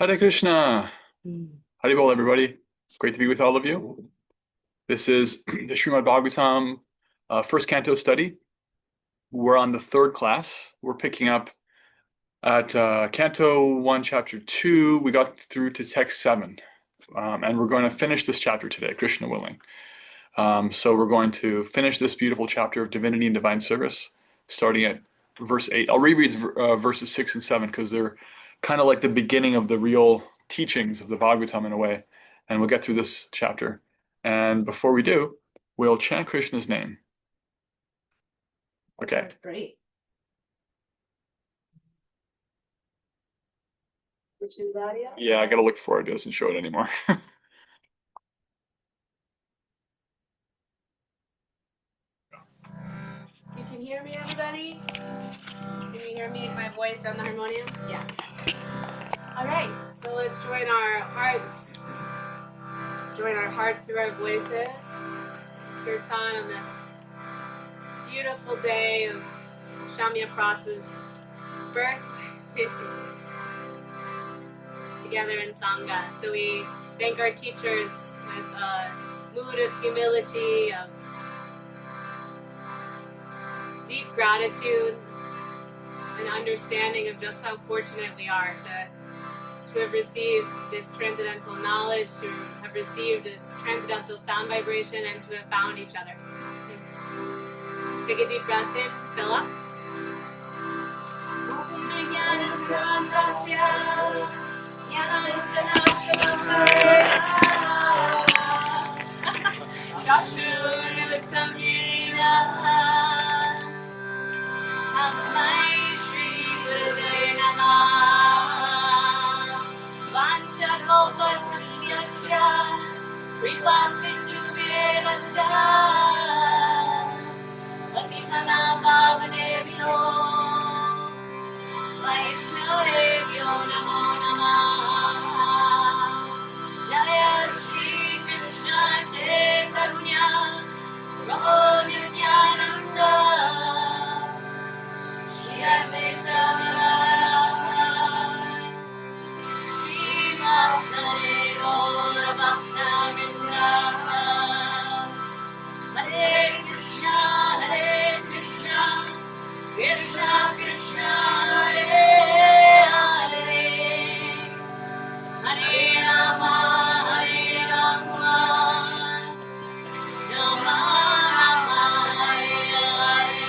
Hare Krishna. Haribol, everybody. Great to be with all of you. This is the Srimad Bhagavatam first canto study. We're on the third class. We're picking up at Canto 1, Chapter 2. We got through to text 7. And we're going to finish this chapter today, Krishna willing. So we're going to finish this beautiful chapter of Divinity and Divine Service, starting at verse 8. I'll reread verses 6 and 7 because they're kind of like the beginning of the real teachings of the Bhagavatam in a way. And we'll get through this chapter. And before we do, we'll chant Krishna's name. Okay. That's great. Krishna's audio? Yeah, I gotta look for it. It doesn't show it anymore. You can hear me, everybody? Can you hear me, my voice on the harmonium? Yeah. All right, so let's join our hearts. Join our hearts through our voices. Kirtan on this beautiful day of Shamya Prasa's birth. Together in Sangha. So we thank our teachers with a mood of humility, of deep gratitude, and understanding of just how fortunate we are to have received this transcendental knowledge, to have received this transcendental sound vibration, and to have found each other. Take a deep breath in, fill up. Tasmai Shri Gurave Namah Vanchakalpatarubhyascha Kripa Sindhubhyeva cha Patitanam Pavanebhyo Vaishnavebhyo Namo Namah Jaya Shri Krishna Chaitanya Prabhu Nityananda Shri Advaita Srivasade Gaura Bhakta Vrinda Hare Krishna Krishna Krishna Hare Hare Hare Rama Rama Rama Hare Hare.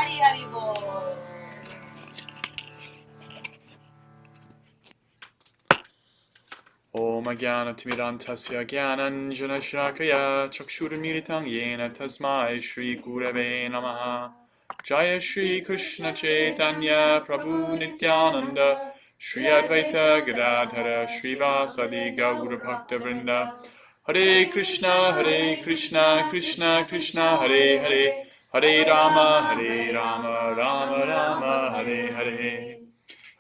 Hari Hari Bol. Om Jnana-timirandhasya Jnananjana-shalakaya Chakshurmilitam Yena Tasmai Shri Gurave Namaha. Jaya Shri Krishna Chaitanya Prabhu Nityananda Shri Advaita Gadadhara Shri Vasadi Gaura Bhakta Vrinda. Hare Krishna, Krishna Krishna, Hare Hare, Hare Rama, Rama Rama, Hare Hare.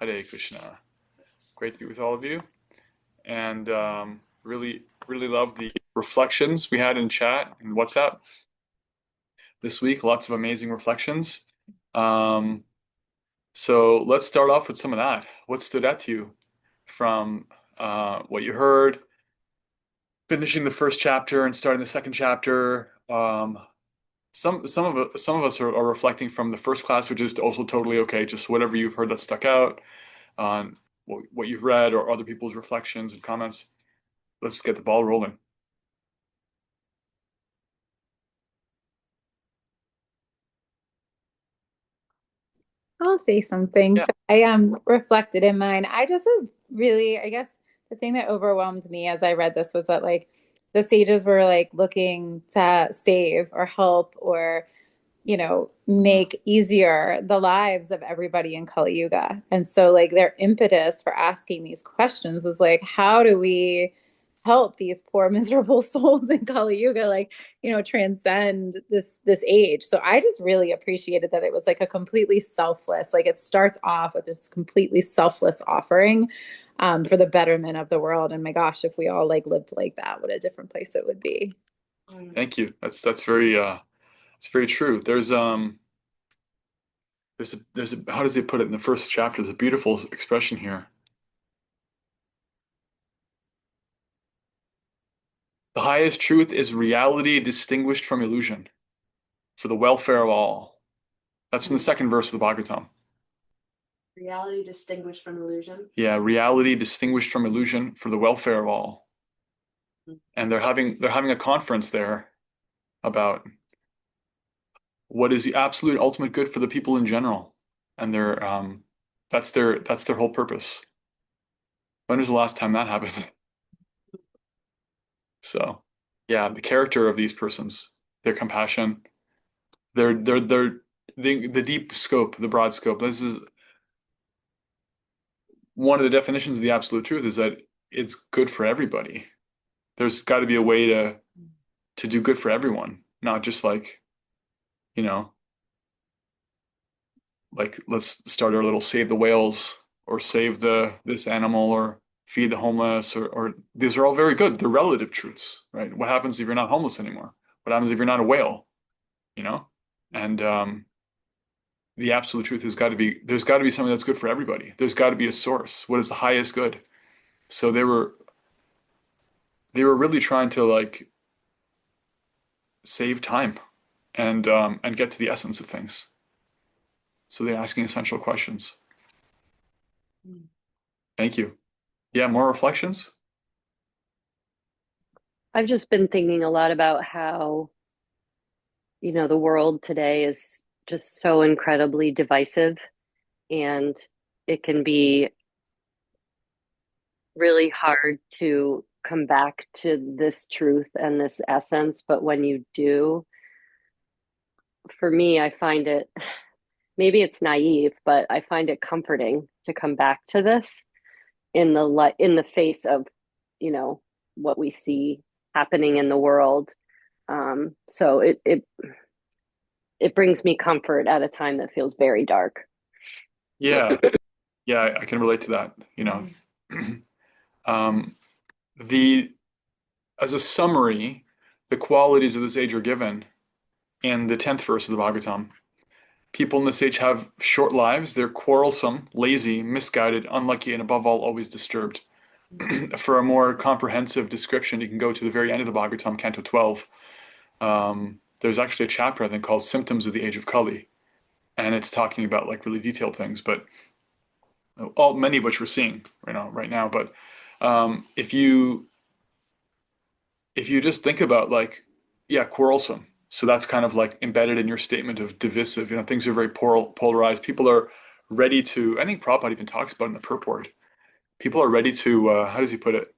Hare Krishna. Great to be with all of you, and really love the reflections we had in chat and WhatsApp this week. Lots of amazing reflections. So let's start off with some of that. What stood out to you from what you heard, finishing the first chapter and starting the second chapter? Some of us are reflecting from the first class, which is also totally okay. Just whatever you've heard that stuck out, on what you've read, or other people's reflections and comments. Let's get the ball rolling. I'll say something. Yeah. So I reflected in mine. I just was really, I guess the thing that overwhelmed me as I read this was that like the sages were like looking to save or help or make easier the lives of everybody in Kali Yuga. And so like their impetus for asking these questions was like, how do we help these poor miserable souls in Kali Yuga like, transcend this age. So I just really appreciated that it was like a completely selfless, like it starts off with this completely selfless offering for the betterment of the world. And my gosh, if we all like lived like that, what a different place it would be. Thank you. That's very it's very true. There's a how does he put it in the first chapter? There's a beautiful expression here. The highest truth is reality distinguished from illusion, for the welfare of all. That's from the second verse of the Bhagavatam. Reality distinguished from illusion. Yeah, reality distinguished from illusion for the welfare of all. And they're having a conference there about what is the absolute ultimate good for the people in general. And that's their whole purpose. When was the last time that happened? So, yeah, the character of these persons, their compassion, the deep scope, the broad scope. This is one of the definitions of the absolute truth, is that it's good for everybody. There's got to be a way to do good for everyone, not just like, like let's start our little save the whales or save this animal or feed the homeless, or these are all very good. They're relative truths, right? What happens if you're not homeless anymore? What happens if you're not a whale? And the absolute truth there's got to be something that's good for everybody. There's got to be a source. What is the highest good? So they were really trying to like save time and get to the essence of things. So they're asking essential questions. Thank you. Yeah, more reflections? I've just been thinking a lot about how, the world today is just so incredibly divisive, and it can be really hard to come back to this truth and this essence. But when you do, for me, I find it, maybe it's naive, but I find it comforting to come back to this in the face of, what we see happening in the world. So it brings me comfort at a time that feels very dark. Yeah. Yeah, I can relate to that. As a summary, the qualities of this age are given in the 10th verse of the Bhagavatam. People in this age have short lives. They're quarrelsome, lazy, misguided, unlucky, and above all, always disturbed. For a more comprehensive description, you can go to the very end of the Bhagavatam, Canto 12. There's actually a chapter, I think, called Symptoms of the Age of Kali. And it's talking about like really detailed things, but many of which we're seeing right now. But if you just think about like, yeah, quarrelsome. So that's kind of like embedded in your statement of divisive. Things are very polarized. People are ready to, I think Prabhupada even talks about it in the purport. People are ready to, how does he put it?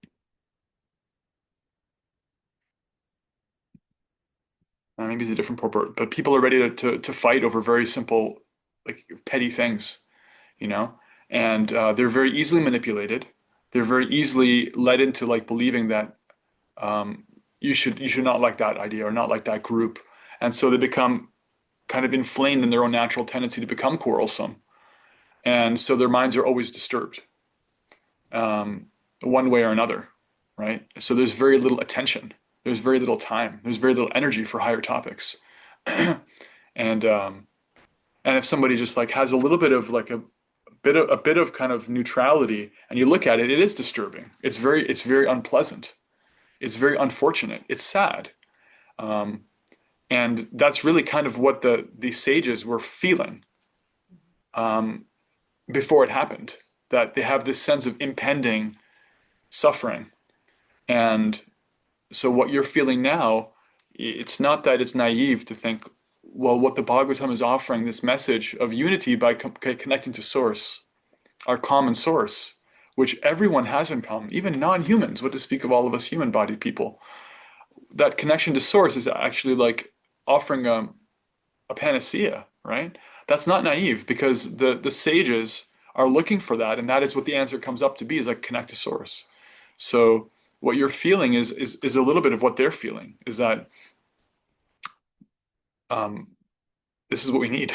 Maybe it's a different purport, but people are ready to fight over very simple, like petty things, you know? And they're very easily manipulated. They're very easily led into like believing that you should not like that idea or not like that group. And so they become kind of inflamed in their own natural tendency to become quarrelsome. And so their minds are always disturbed, one way or another, right? So there's very little attention. There's very little time. There's very little energy for higher topics. and and if somebody just like has a little bit of like a bit of kind of neutrality, and you look at it, it is disturbing. It's very unpleasant. It's very unfortunate. It's sad. Um, and that's really kind of what the sages were feeling um, before it happened. That they have this sense of impending suffering, and so what you're feeling now, it's not that it's naive to think, well, what the Bhagavatam is offering, this message of unity by connecting to Source, our common source, which everyone has in common, even non-humans, what to speak of all of us human-bodied people. That connection to Source is actually like offering a panacea, right? That's not naive because the sages are looking for that, and that is what the answer comes up to be, is like connect to Source. So what you're feeling is a little bit of what they're feeling, is that um, this is what we need.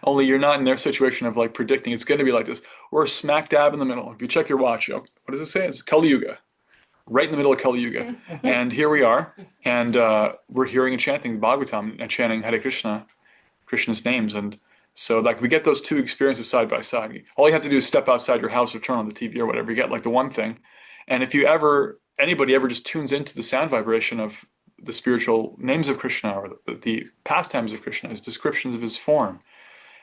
Only you're not in their situation of like predicting it's going to be like this. We're smack dab in the middle. If you check your watch, what does it say? It's Kali Yuga, right in the middle of Kali Yuga. And here we are, and we're hearing and chanting the Bhagavatam and chanting Hare Krishna, Krishna's names. And so like we get those two experiences side by side. All you have to do is step outside your house or turn on the TV or whatever. You get like the one thing. And if anybody ever just tunes into the sound vibration of the spiritual names of Krishna, or the pastimes of Krishna, his descriptions of his form,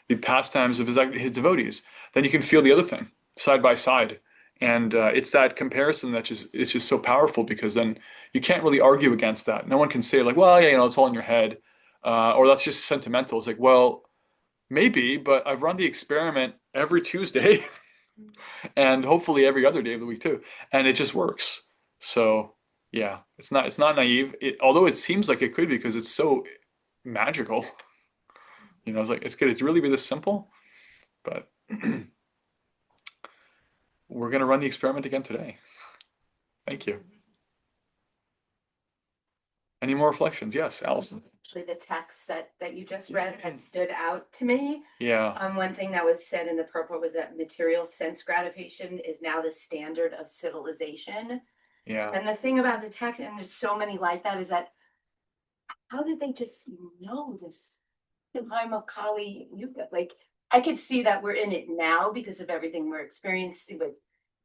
the pastimes of his devotees, then you can feel the other thing side by side. And it's that comparison that it's just so powerful, because then you can't really argue against that. No one can say like, well, yeah, it's all in your head, or that's just sentimental. It's like, well, maybe, but I've run the experiment every Tuesday and hopefully every other day of the week too, and it just works. So yeah, it's not naive. Although it seems like it could be because it's so magical. It's like could it really be this simple? But we're gonna run the experiment again today. Thank you. Any more reflections? Yes, Allison. Actually, the text that you just read had stood out to me. Yeah. One thing that was said in the purport was that material sense gratification is now the standard of civilization. Yeah. And the thing about the text, and there's so many like that, is that how did they just know this time of Kali Yuga? Like, I could see that we're in it now because of everything we're experiencing with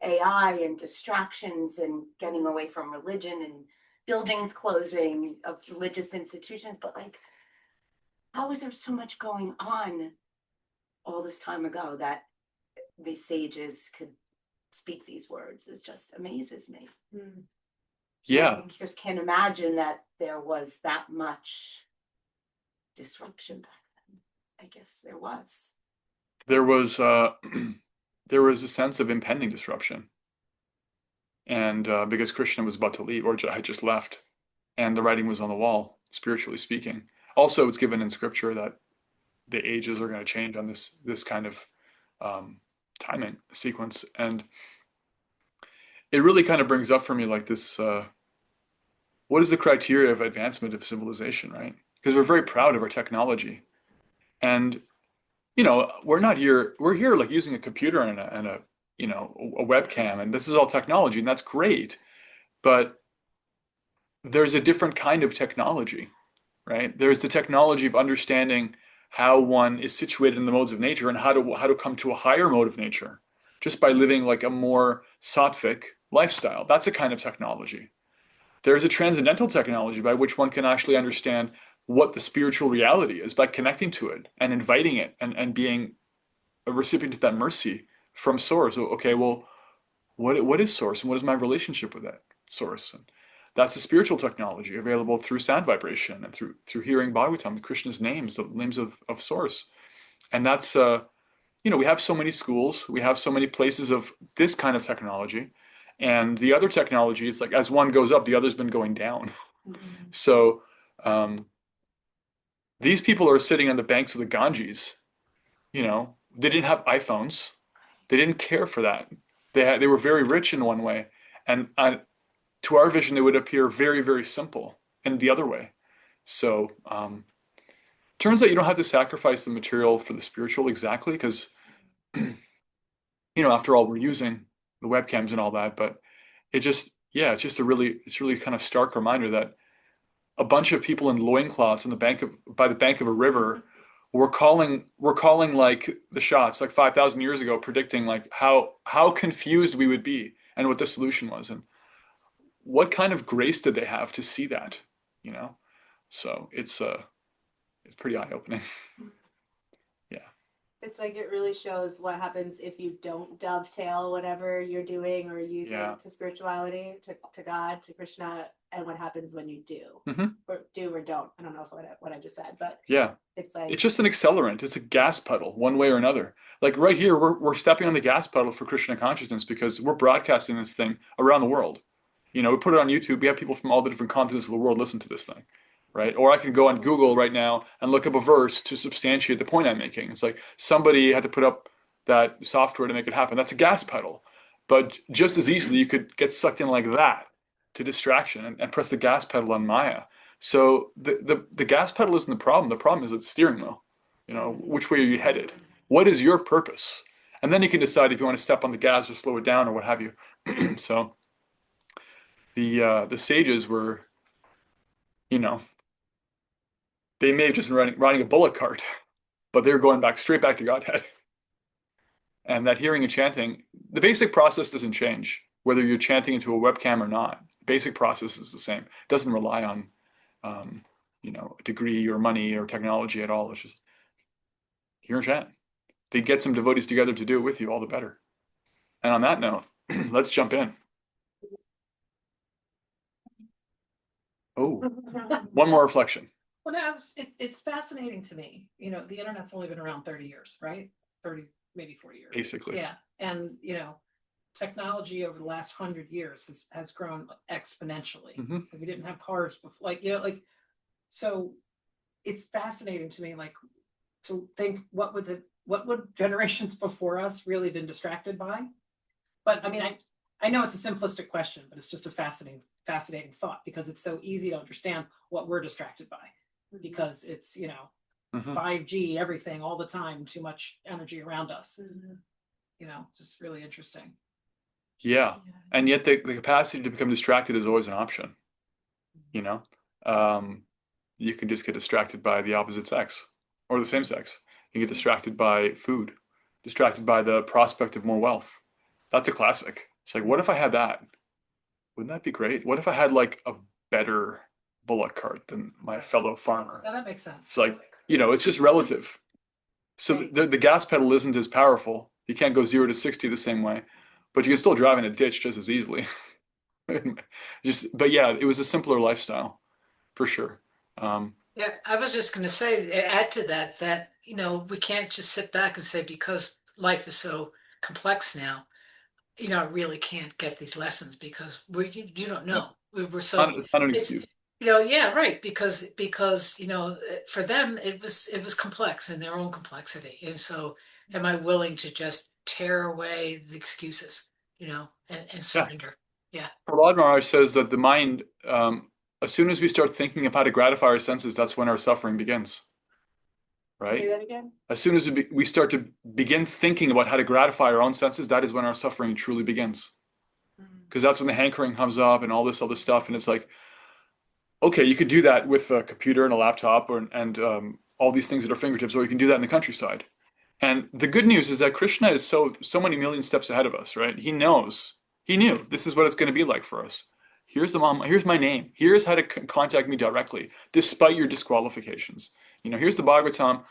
AI and distractions and getting away from religion and buildings closing of religious institutions. But like, how is there so much going on all this time ago that the sages could speak these words? It just amazes me. Yeah. I just can't imagine that there was that much disruption back then. I guess there was. There was there was a sense of impending disruption, and because Krishna was about to leave or had just left, and the writing was on the wall, spiritually speaking. Also, it's given in scripture that the ages are going to change on this kind of timing sequence, and it really kind of brings up for me like this: what is the criteria of advancement of civilization, right? Because we're very proud of our technology, and we're not here. We're here like using a computer and a a webcam, and this is all technology, and that's great. But there's a different kind of technology, right? There's the technology of understanding how one is situated in the modes of nature and how to come to a higher mode of nature just by living like a more sattvic lifestyle. That's a kind of technology. There's a transcendental technology by which one can actually understand what the spiritual reality is by connecting to it and inviting it and being a recipient of that mercy from Source. So, okay, well, what is Source and what is my relationship with that Source? And That's a spiritual technology available through sound vibration and through hearing Bhagavatam, Krishna's names, the names of source. And that's we have so many schools, we have so many places of this kind of technology. And the other technology is like as one goes up, the other's been going down. Mm-hmm. So these people are sitting on the banks of the Ganges. They didn't have iPhones. They didn't care for that. They were very rich in one way, and to our vision, they would appear very, very simple in the other way. So turns out you don't have to sacrifice the material for the spiritual exactly, because after all, we're using the webcams and all that. But it's just it's really kind of stark reminder that a bunch of people in loincloths by the bank of a river were calling like the shots like 5,000 years ago, predicting like how confused we would be and what the solution was, and what kind of grace did they have to see that, So it's pretty eye-opening. Yeah. It's like it really shows what happens if you don't dovetail whatever you're doing or using to spirituality, to God, to Krishna, and what happens when you do, or do or don't. I don't know what I just said, but yeah, it's like it's just an accelerant. It's a gas pedal, one way or another. Like right here, we're stepping on the gas pedal for Krishna consciousness because we're broadcasting this thing around the world. We put it on YouTube. We have people from all the different continents of the world listen to this thing. Right? Or I can go on Google right now and look up a verse to substantiate the point I'm making. It's like somebody had to put up that software to make it happen. That's a gas pedal. But just as easily, you could get sucked in like that to distraction and press the gas pedal on Maya. So the gas pedal isn't the problem. The problem is the steering wheel. Which way are you headed? What is your purpose? And then you can decide if you want to step on the gas or slow it down or what have you. So the sages were, they may have just been riding a bullock cart, but they're going straight back to Godhead. And that hearing and chanting, the basic process doesn't change, whether you're chanting into a webcam or not. The basic process is the same. It doesn't rely on, a degree or money or technology at all. It's just hear and chant. If they get some devotees together to do it with you, all the better. And on that note, let's jump in. Oh, one more reflection. Well, no, it's fascinating to me. The internet's only been around 30 years, right? 30, maybe 40 years. Basically. Yeah. And, technology over the last 100 years has grown exponentially. Mm-hmm. We didn't have cars before, so it's fascinating to me, to think what would generations before us really been distracted by? But I mean, I know it's a simplistic question, but it's just a fascinating thought, because it's so easy to understand what we're distracted by, because it's 5G, everything all the time, too much energy around us. Just really interesting. Yeah. And yet the capacity to become distracted is always an option. You can just get distracted by the opposite sex or the same sex. You get distracted by food, distracted by the prospect of more wealth. That's a classic. It's like, what if I had that? Wouldn't that be great? What if I had like a better bullock cart than my fellow farmer? Yeah, that makes sense. It's like, it's just relative. So the gas pedal isn't as powerful. You can't go 0 to 60 the same way, but you can still drive in a ditch just as easily. But yeah, it was a simpler lifestyle for sure. Yeah, I was just going to say, add to that, we can't just sit back and say, because life is so complex now, I really can't get these lessons because you don't know. We're so not an excuse. Yeah, right. Because for them it was complex in their own complexity, and so am I willing to just tear away the excuses, and surrender? Yeah. Prahlad Maharaj says that the mind, as soon as we start thinking of how to gratify our senses, that's when our suffering begins. Right? Say that again? As soon as we start to begin thinking about how to gratify our own senses, that is when our suffering truly begins. Because that's when the hankering comes up and all this other stuff. And it's like, okay, you could do that with a computer and a laptop and all these things at our fingertips, or you can do that in the countryside. And the good news is that Krishna is so many million steps ahead of us, right? He knew this is what it's going to be like for us. Here's my name. Here's how to contact me directly, despite your disqualifications. Here's the Bhagavatam.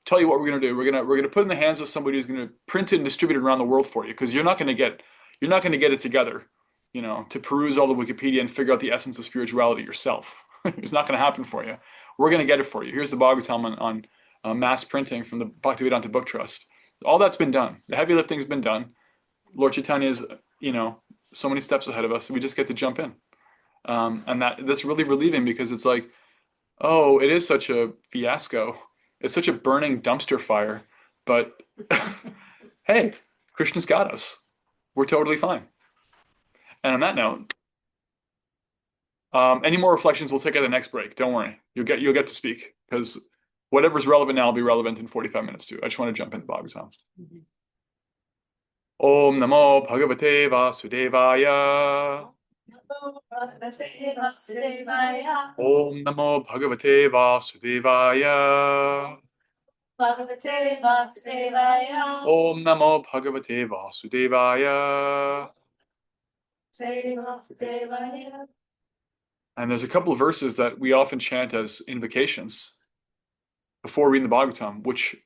Tell you what we're going to do. We're going to put it in the hands of somebody who's going to print it and distribute it around the world for you, because you're not going to get it together to peruse all the Wikipedia and figure out the essence of spirituality yourself. It's not going to happen for you. We're going to get it for you. Here's the Bhagavatam on mass printing from the Bhaktivedanta Book Trust. All that's been done. The heavy lifting's been done. Lord Chaitanya is, so many steps ahead of us. We just get to jump in. And that's really relieving, because it's like, oh, it is such a fiasco. It's such a burning dumpster fire. But hey, Krishna's got us. We're totally fine. And on that note, any more reflections we'll take at the next break. Don't worry. You'll get to speak, because whatever's relevant now will be relevant in 45 minutes too. I just want to jump into Bhagavatam. Om Namo Bhagavate Vasudevaya. Om Namo Bhagavate Vasudevaya. Om Namo Bhagavate Vasudevaya. And there's a couple of verses that we often chant as invocations before reading the Bhagavatam, which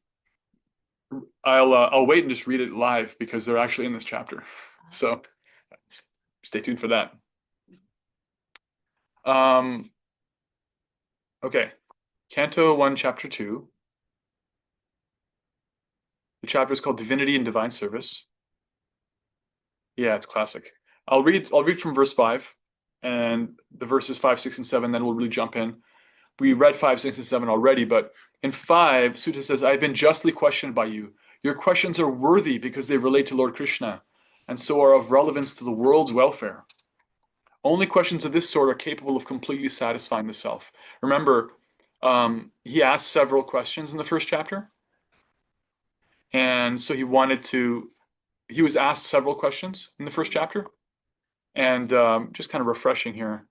I'll wait and just read it live, because they're actually in this chapter. So stay tuned for that. Okay, Canto 1, Chapter 2. The chapter is called Divinity and Divine Service. Yeah, it's classic. I'll read from verse 5, and the verses 5, 6, and 7, then we'll really jump in. We read 5, 6, and 7 already, but in 5, Sutta says, I've been justly questioned by you. Your questions are worthy because they relate to Lord Krishna, and so are of relevance to the world's welfare. Only questions of this sort are capable of completely satisfying the self. Remember, he asked several questions in the first chapter, and so he was asked several questions in the first chapter, and just kind of refreshing here.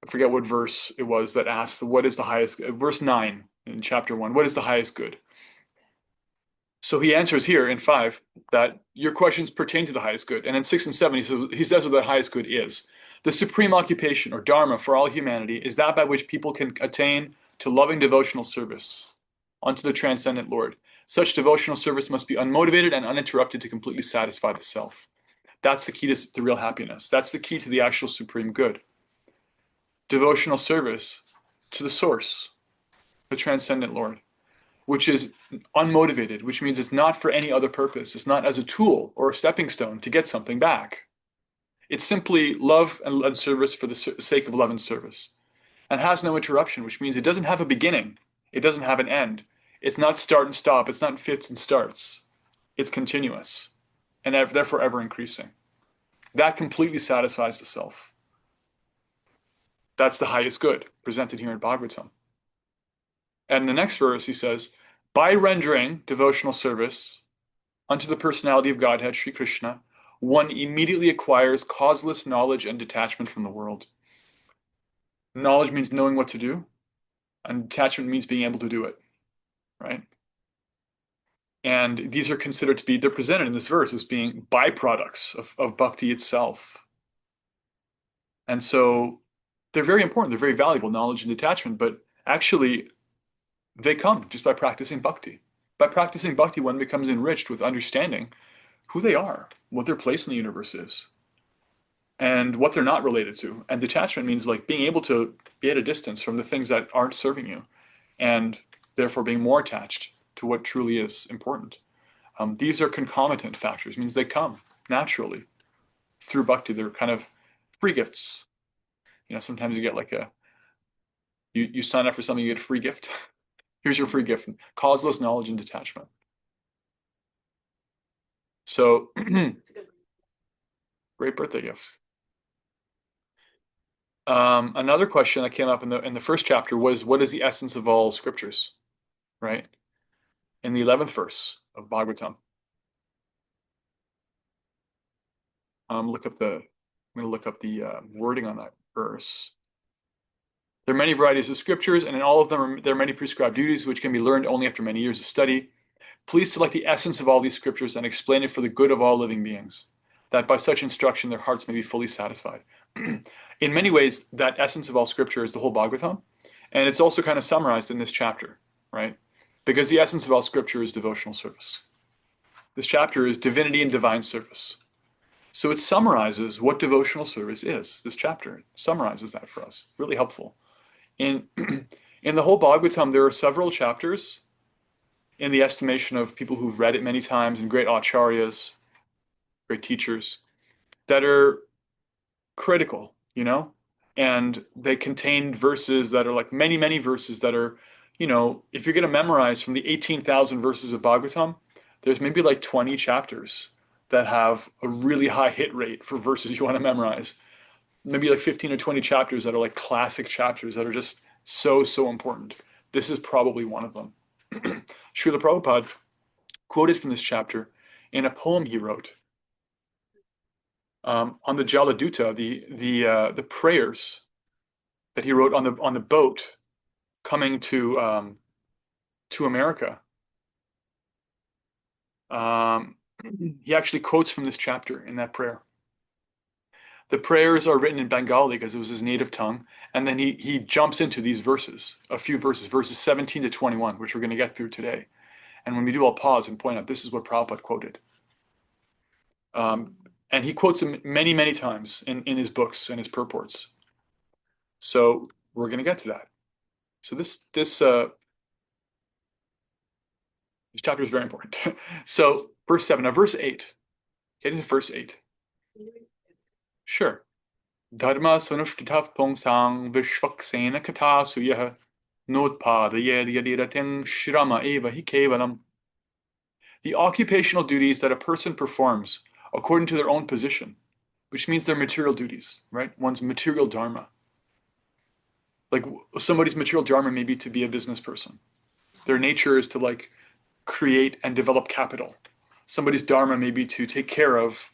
I forget what verse it was that asked, what is the highest, verse 9 in chapter 1, what is the highest good? So he answers here in 5 that your questions pertain to the highest good. And in 6 and 7, he says what the highest good is. The supreme occupation or dharma for all humanity is that by which people can attain to loving devotional service unto the transcendent Lord. Such devotional service must be unmotivated and uninterrupted to completely satisfy the self. That's the key to real happiness. That's the key to the actual supreme good. Devotional service to the source, the transcendent Lord, which is unmotivated, which means it's not for any other purpose. It's not as a tool or a stepping stone to get something back. It's simply love and service for the sake of love and service, and has no interruption, which means it doesn't have a beginning. It doesn't have an end. It's not start and stop. It's not fits and starts. It's continuous, and therefore ever increasing. That completely satisfies the self. That's the highest good presented here in Bhagavatam. And in the next verse, he says, by rendering devotional service unto the personality of Godhead, Sri Krishna, one immediately acquires causeless knowledge and detachment from the world. Knowledge means knowing what to do, and detachment means being able to do it, right? And these are considered to be, they're presented in this verse as being byproducts of bhakti itself. And so they're very important, they're very valuable, knowledge and detachment, but actually they come just by practicing bhakti. By practicing bhakti, one becomes enriched with understanding who they are, what their place in the universe is, and what they're not related to. And detachment means like being able to be at a distance from the things that aren't serving you, and therefore being more attached to what truly is important. These are concomitant factors, means they come naturally through bhakti. They're kind of free gifts. Sometimes you get like you sign up for something, you get a free gift. Here's your free gift, causeless knowledge and detachment. So, great birthday gift. Another question that came up in the first chapter was, what is the essence of all scriptures, right? In the 11th verse of Bhagavatam. I'm going to look up the wording on that verse. There are many varieties of scriptures, and in all of them there are many prescribed duties which can be learned only after many years of study. Please select the essence of all these scriptures and explain it for the good of all living beings, that by such instruction their hearts may be fully satisfied. In many ways, that essence of all scripture is the whole Bhagavatam, and it's also kind of summarized in this chapter, right? Because the essence of all scripture is devotional service. This chapter is Divinity and Divine Service. So it summarizes what devotional service is. This chapter summarizes that for us. Really helpful. In the whole Bhagavatam, there are several chapters, in the estimation of people who've read it many times and great acharyas, great teachers, that are critical, and they contain verses that are like many, many verses that are, if you're going to memorize from the 18,000 verses of Bhagavatam, there's maybe like 20 chapters that have a really high hit rate for verses you want to memorize. Maybe like 15 or 20 chapters that are like classic chapters that are just so, so important. This is probably one of them. Srila Prabhupada quoted from this chapter in a poem he wrote on the Jaladuta, the prayers that he wrote on the boat coming to America. He actually quotes from this chapter in that prayer. The prayers are written in Bengali because it was his native tongue, and then he jumps into these verses, a few verses 17 to 21, which we're going to get through today. And when we do, I'll pause and point out this is what Prabhupada quoted. And he quotes them many, many times in his books and his purports. So we're going to get to that. So this chapter is very important. So verse 7. Now verse 8. Get into verse 8. Sure. Dharma sanushtitav pongsang vishvaksena katasuyah notpadayed yadirating shrama eva hi kevalam. The occupational duties that a person performs according to their own position, which means their material duties, right? One's material dharma. Like somebody's material dharma may be to be a business person. Their nature is to like create and develop capital. Somebody's dharma may be to take care of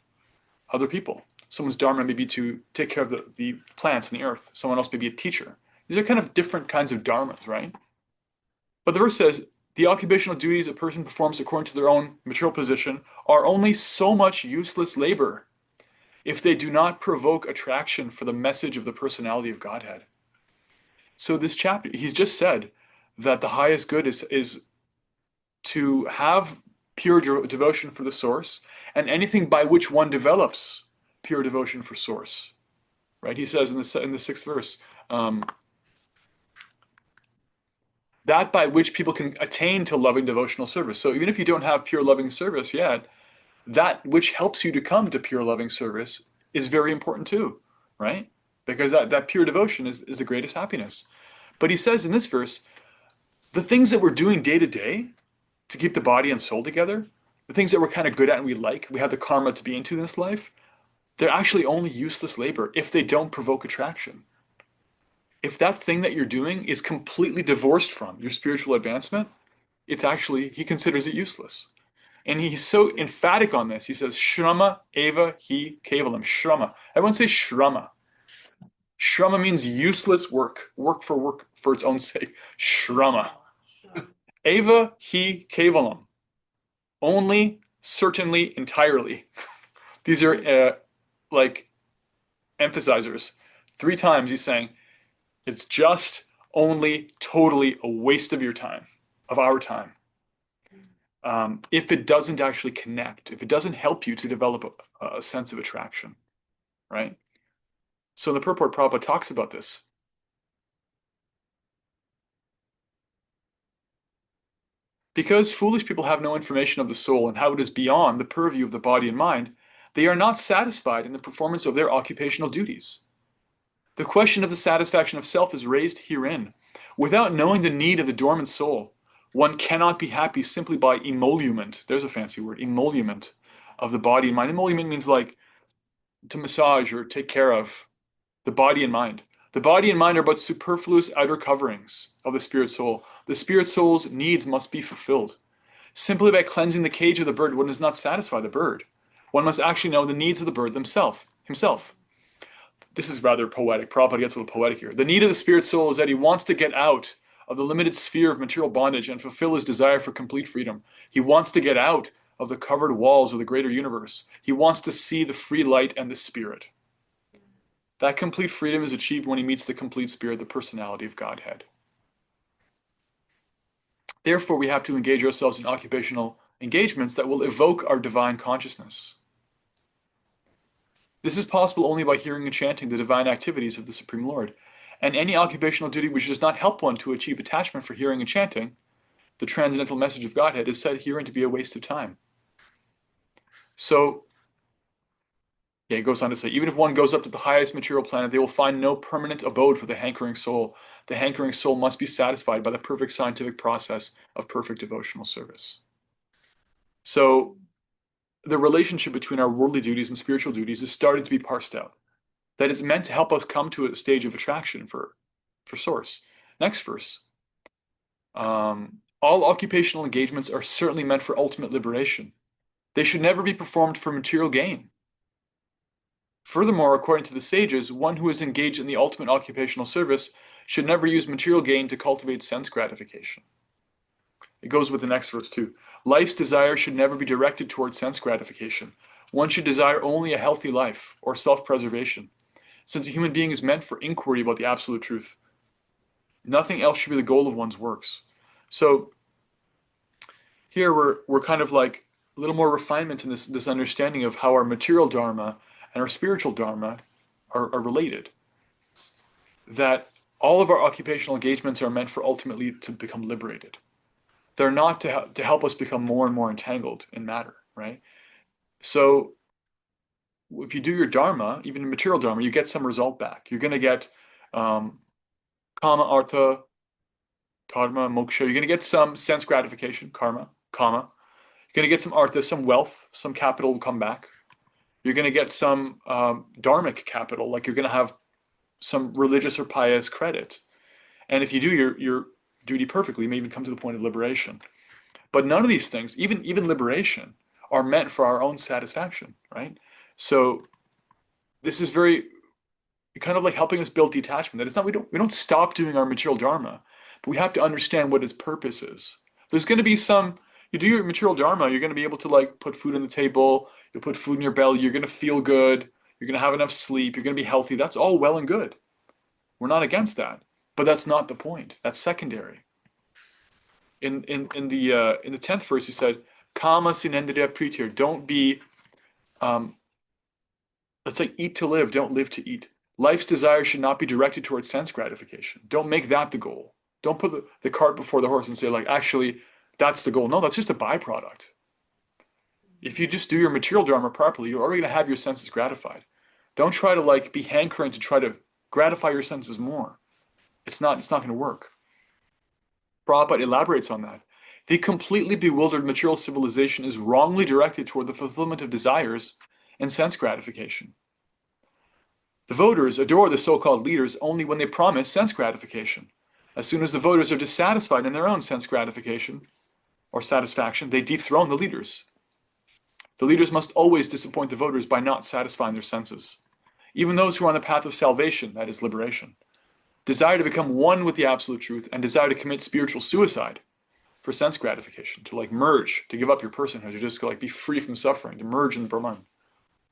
other people. Someone's dharma may be to take care of the plants and the earth. Someone else may be a teacher. These are kind of different kinds of dharmas, right? But the verse says, the occupational duties a person performs according to their own material position are only so much useless labor if they do not provoke attraction for the message of the personality of Godhead. So this chapter, he's just said that the highest good is to have pure devotion for the source, and anything by which one develops pure devotion for source. Right? He says in the 6th verse, that by which people can attain to loving devotional service. So even if you don't have pure loving service yet, that which helps you to come to pure loving service is very important too, right? Because that pure devotion is the greatest happiness. But he says in this verse, the things that we're doing day to day to keep the body and soul together, the things that we're kind of good at and we have the karma to be into in this life, they're actually only useless labor if they don't provoke attraction. If that thing that you're doing is completely divorced from your spiritual advancement, it's actually, he considers it useless. And he's so emphatic on this. He says, Shrama eva hi kevalam. Shrama. Everyone say Shrama. Shrama means useless work. Work for its own sake. Shrama. Eva hi kevalam. Only, certainly, entirely. These are like emphasizers. 3 times he's saying, it's just, only, totally a waste of your time, of our time. If it doesn't actually connect, if it doesn't help you to develop a sense of attraction, right? So in the purport, Prabhupada talks about this. Because foolish people have no information of the soul and how it is beyond the purview of the body and mind, they are not satisfied in the performance of their occupational duties. The question of the satisfaction of self is raised herein. Without knowing the need of the dormant soul, one cannot be happy simply by emolument. There's a fancy word, emolument of the body and mind. Emolument means like to massage or take care of the body and mind. The body and mind are but superfluous outer coverings of the spirit soul. The spirit soul's needs must be fulfilled. Simply by cleansing the cage of the bird, one does not satisfy the bird. One must actually know the needs of the bird himself. This is rather poetic. Prabhupada gets a little poetic here. The need of the spirit soul is that he wants to get out of the limited sphere of material bondage and fulfill his desire for complete freedom. He wants to get out of the covered walls of the greater universe. He wants to see the free light and the spirit. That complete freedom is achieved when he meets the complete spirit, the personality of Godhead. Therefore, we have to engage ourselves in occupational engagements that will evoke our divine consciousness. This is possible only by hearing and chanting the divine activities of the Supreme Lord. And any occupational duty which does not help one to achieve attachment for hearing and chanting the transcendental message of Godhead is said herein to be a waste of time. So, yeah, it goes on to say, even if one goes up to the highest material planet, they will find no permanent abode for the hankering soul. The hankering soul must be satisfied by the perfect scientific process of perfect devotional service. So, the relationship between our worldly duties and spiritual duties is starting to be parsed out. That is meant to help us come to a stage of attraction for Source. Next verse. All occupational engagements are certainly meant for ultimate liberation. They should never be performed for material gain. Furthermore, according to the sages, one who is engaged in the ultimate occupational service should never use material gain to cultivate sense gratification. It goes with the next verse too. Life's desire should never be directed towards sense gratification. One should desire only a healthy life or self-preservation, since a human being is meant for inquiry about the absolute truth. Nothing else should be the goal of one's works. So here we're kind of like a little more refinement in this understanding of how our material dharma and our spiritual dharma are related. That all of our occupational engagements are meant for ultimately to become liberated. They're not to help us become more and more entangled in matter, right? So if you do your dharma, even material dharma, you get some result back. You're going to get kama, artha, dharma, moksha. You're going to get some sense gratification, karma, kama. You're going to get some artha, some wealth, some capital will come back. You're going to get some dharmic capital, like you're going to have some religious or pious credit. And if you do your duty perfectly, you may even come to the point of liberation. But none of these things, even liberation, are meant for our own satisfaction, right? So this is very kind of like helping us build detachment. That it's not we don't stop doing our material dharma, but we have to understand what its purpose is. There's going to be some. You do your material dharma, you're going to be able to like put food on the table. You'll put food in your belly. You're going to feel good. You're going to have enough sleep. You're going to be healthy. That's all well and good. We're not against that, but that's not the point. That's secondary. In the 10th verse, he said, "Kama sinendriya pritir." Don't be, let's say, eat to live. Don't live to eat. Life's desire should not be directed towards sense gratification. Don't make that the goal. Don't put the cart before the horse and say, like, actually, that's the goal. No, that's just a byproduct. If you just do your material dharma properly, you're already going to have your senses gratified. Don't try to like be hankering to try to gratify your senses more. It's not going to work. Prabhupada elaborates on that. The completely bewildered material civilization is wrongly directed toward the fulfillment of desires and sense gratification. The voters adore the so-called leaders only when they promise sense gratification. As soon as the voters are dissatisfied in their own sense gratification or satisfaction, they dethrone the leaders. The leaders must always disappoint the voters by not satisfying their senses. Even those who are on the path of salvation, that is liberation, desire to become one with the absolute truth and desire to commit spiritual suicide for sense gratification, to like merge, to give up your personhood, to just like be free from suffering, to merge in the Brahman,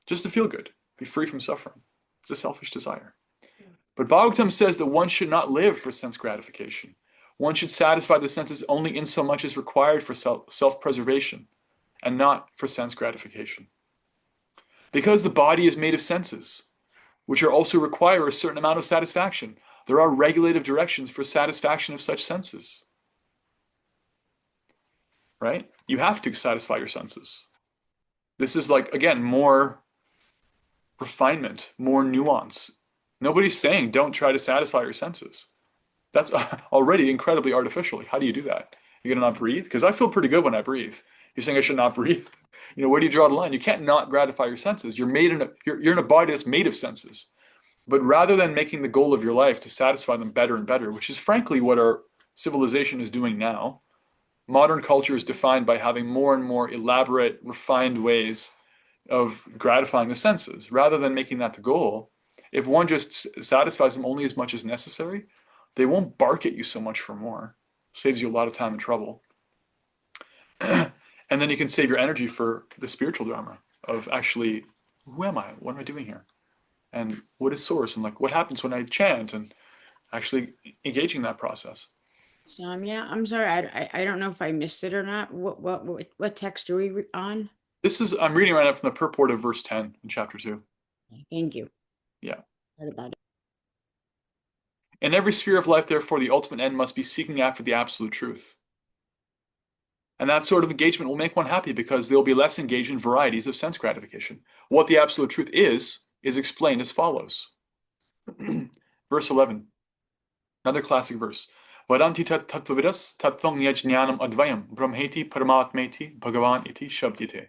just to feel good, be free from suffering. It's a selfish desire. But Bhagavatam says that one should not live for sense gratification. One should satisfy the senses only in so much as required for self-preservation and not for sense gratification. Because the body is made of senses, which are also require a certain amount of satisfaction, there are regulative directions for satisfaction of such senses. Right? You have to satisfy your senses. This is like, again, more refinement, more nuance. Nobody's saying don't try to satisfy your senses. That's already incredibly artificial. How do you do that? You're gonna not breathe? Because I feel pretty good when I breathe. You're saying I should not breathe? You know, where do you draw the line? You can't not gratify your senses. You're in a body that's made of senses. But rather than making the goal of your life to satisfy them better and better, which is frankly what our civilization is doing now, modern culture is defined by having more and more elaborate, refined ways of gratifying the senses. Rather than making that the goal, if one just satisfies them only as much as necessary, they won't bark at you so much for more. Saves you a lot of time and trouble. And then you can save your energy for the spiritual dharma of actually, who am I? What am I doing here? And what is source? And like, what happens when I chant? And actually engaging that process. Yeah, I'm sorry. I don't know if I missed it or not. What text are we on? I'm reading right now from the purport of verse 10 in chapter 2. Thank you. Yeah. Heard about it. In every sphere of life, therefore, the ultimate end must be seeking after the absolute truth. And that sort of engagement will make one happy because they'll be less engaged in varieties of sense gratification. What the absolute truth is explained as follows. Verse 11, another classic verse. Vadanti tat tattvavidas tattvang nyajnanam advayam brahmeti paramatmeti bhagavan iti shabdite.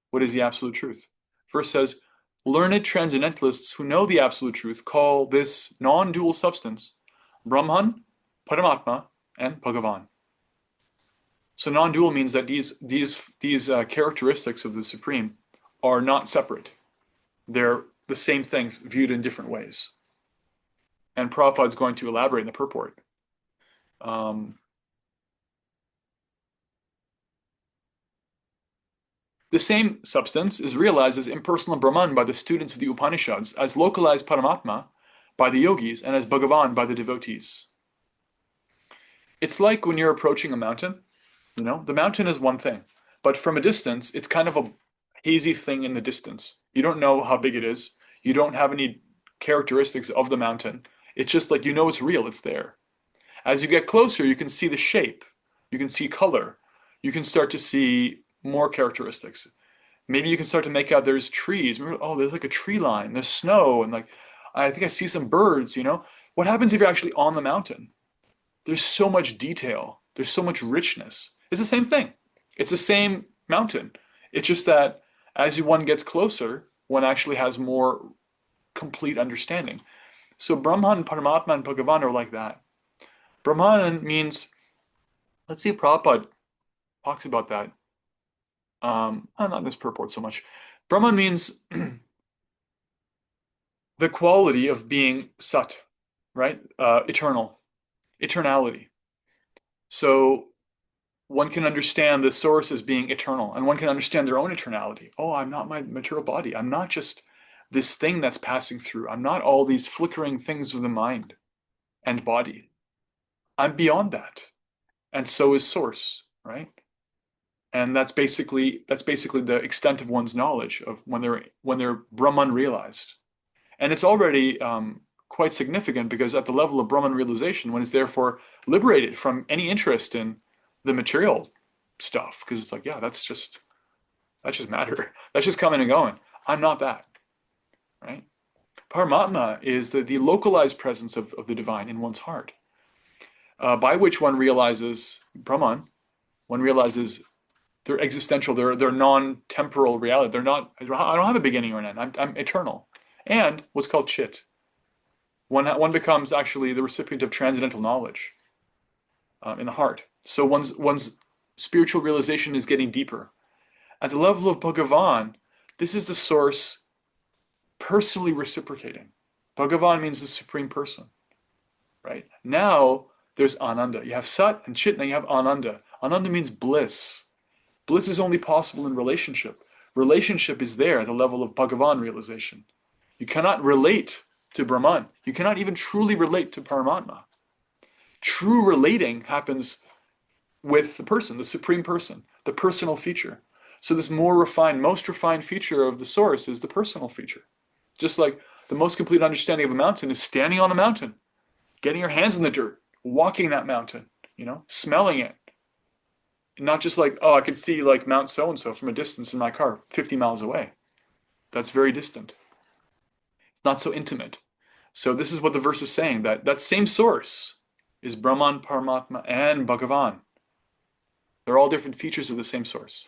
What is the absolute truth? Verse says, learned transcendentalists who know the absolute truth call this non-dual substance Brahman, Paramatma, and Bhagavan. So non-dual means that these characteristics of the Supreme are not separate. They're the same thing viewed in different ways. And Prabhupada's going to elaborate in the purport. The same substance is realized as impersonal Brahman by the students of the Upanishads, as localized Paramatma by the yogis, and as Bhagavan by the devotees. It's like when you're approaching a mountain, the mountain is one thing, but from a distance, it's kind of a hazy thing in the distance. You don't know how big it is. You don't have any characteristics of the mountain. It's just like it's real, it's there. As you get closer, you can see the shape, you can see color, you can start to see more characteristics. Maybe you can start to make out there's trees. Oh, there's like a tree line, there's snow, and like I think I see some birds, What happens if you're actually on the mountain? There's so much detail, there's so much richness. It's the same thing. It's the same mountain. It's just that as one gets closer, one actually has more complete understanding. So Brahman, Paramatma, and Bhagavan are like that. Brahman means, let's see if Prabhupada talks about that. Not in this purport so much. Brahman means the quality of being sat, right? Eternal, eternality. So one can understand the source as being eternal, and one can understand their own eternality. Oh, I'm not my material body. I'm not just this thing that's passing through. I'm not all these flickering things of the mind and body. I'm beyond that. And so is source, right? And that's basically the extent of one's knowledge of when they're Brahman realized. And it's already quite significant because at the level of Brahman realization, one is therefore liberated from any interest in the material stuff, because it's like, yeah, that's just matter. That's just coming and going. I'm not that, right? Paramatma is the localized presence of the divine in one's heart, by which one realizes Brahman. One realizes they're existential, they're non-temporal reality. They're not. I don't have a beginning or an end. I'm eternal, and what's called chit. One becomes actually the recipient of transcendental knowledge in the heart. So one's spiritual realization is getting deeper. At the level of Bhagavan, this is the source personally reciprocating. Bhagavan means the supreme person, right? Now there's Ananda. You have Sat and Chit, now you have Ananda. Ananda means bliss. Bliss is only possible in relationship. Relationship is there at the level of Bhagavan realization. You cannot relate to Brahman. You cannot even truly relate to Paramatma. True relating happens with the person, the supreme person, the personal feature. So this most refined feature of the source is the personal feature. Just like the most complete understanding of a mountain is standing on the mountain, getting your hands in the dirt, walking that mountain, smelling it. Not just like, oh, I can see like Mount so-and-so from a distance in my car, 50 miles away. That's very distant. It's not so intimate. So this is what the verse is saying, that same source is Brahman, Paramatma, and Bhagavan. They're all different features of the same source.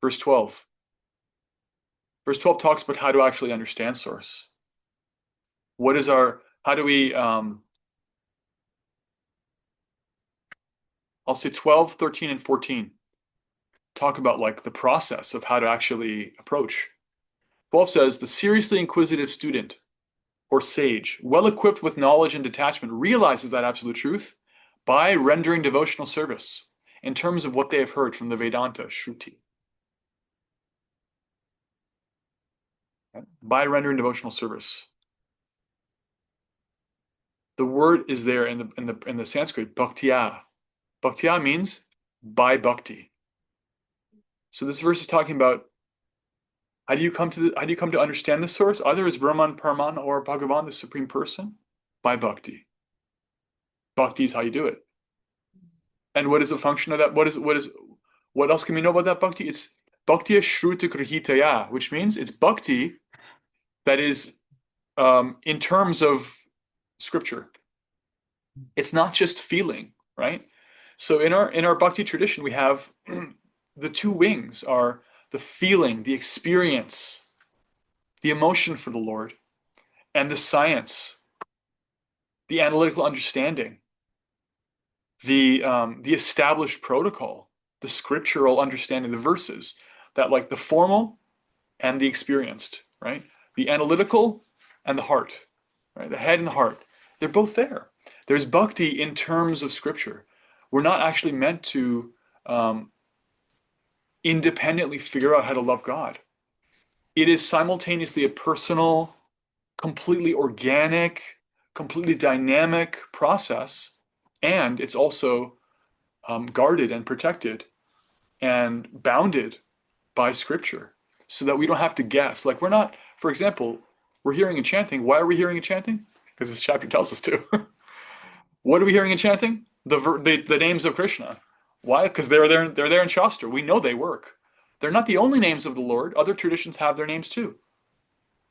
Verse 12. Verse 12 talks about how to actually understand source. How do we, I'll say 12, 13, and 14 talk about like the process of how to actually approach. 12 says, the seriously inquisitive student or sage, well equipped with knowledge and detachment, realizes that absolute truth by rendering devotional service in terms of what they have heard from the Vedanta, Shruti. By rendering devotional service. The word is there in the Sanskrit, bhaktiya. Bhaktiya means by bhakti. So this verse is talking about how do you come to understand the source, either as Brahman, Paraman, or Bhagavan, the Supreme Person? By bhakti. Bhakti is how you do it. And what is a function of that? What else can we know about that bhakti? It's bhaktiya shruta grihitaya, which means it's bhakti that is in terms of scripture. It's not just feeling, right? So in our bhakti tradition, we have the two wings are the feeling, the experience, the emotion for the Lord, and the science, the analytical understanding, the established protocol, the scriptural understanding, the verses, that like the formal and the experienced, right? The analytical and the heart, right? The head and the heart, they're both there. There's bhakti in terms of scripture. We're not actually meant to independently figure out how to love God. It is simultaneously a personal, completely organic, completely dynamic process, and it's also guarded and protected and bounded by scripture so that we don't have to guess. Like we're not, for example, we're hearing and chanting. Why are we hearing and chanting? Because this chapter tells us to. What are we hearing and chanting? The names of Krishna. Why? Because they're there in Shastra. We know they work. They're not the only names of the Lord. Other traditions have their names too.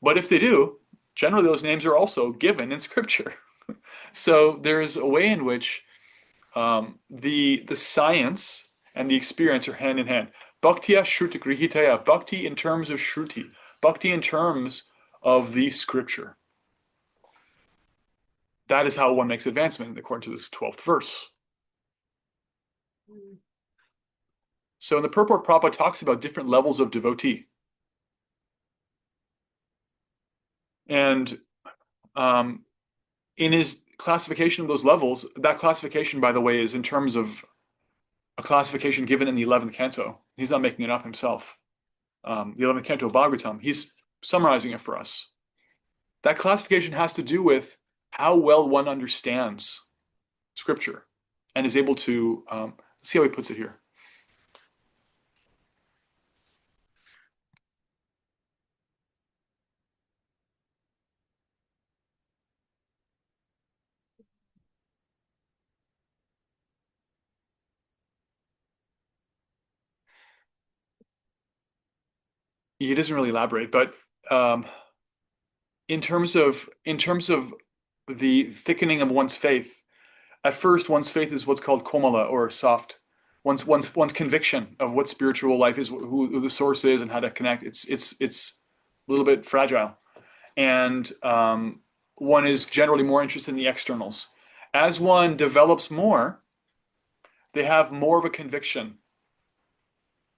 But if they do, generally those names are also given in scripture. So there's a way in which the science and the experience are hand in hand. Bhaktiya shruti grihitaya. Bhakti in terms of shruti. Bhakti in terms of the scripture. That is how one makes advancement according to this 12th verse. So in the purport, Prabhupada talks about different levels of devotee. And in his classification of those levels, that classification, by the way, is in terms of a classification given in the 11th canto. He's not making it up himself. The 11th canto of Bhagavatam, he's summarizing it for us. That classification has to do with how well one understands scripture and is able to, let's see how he puts it here. He doesn't really elaborate, but in terms of the thickening of one's faith, at first one's faith is what's called komala or soft. One's conviction of what spiritual life is, who the source is, and how to connect. It's a little bit fragile, and one is generally more interested in the externals. As one develops more, they have more of a conviction.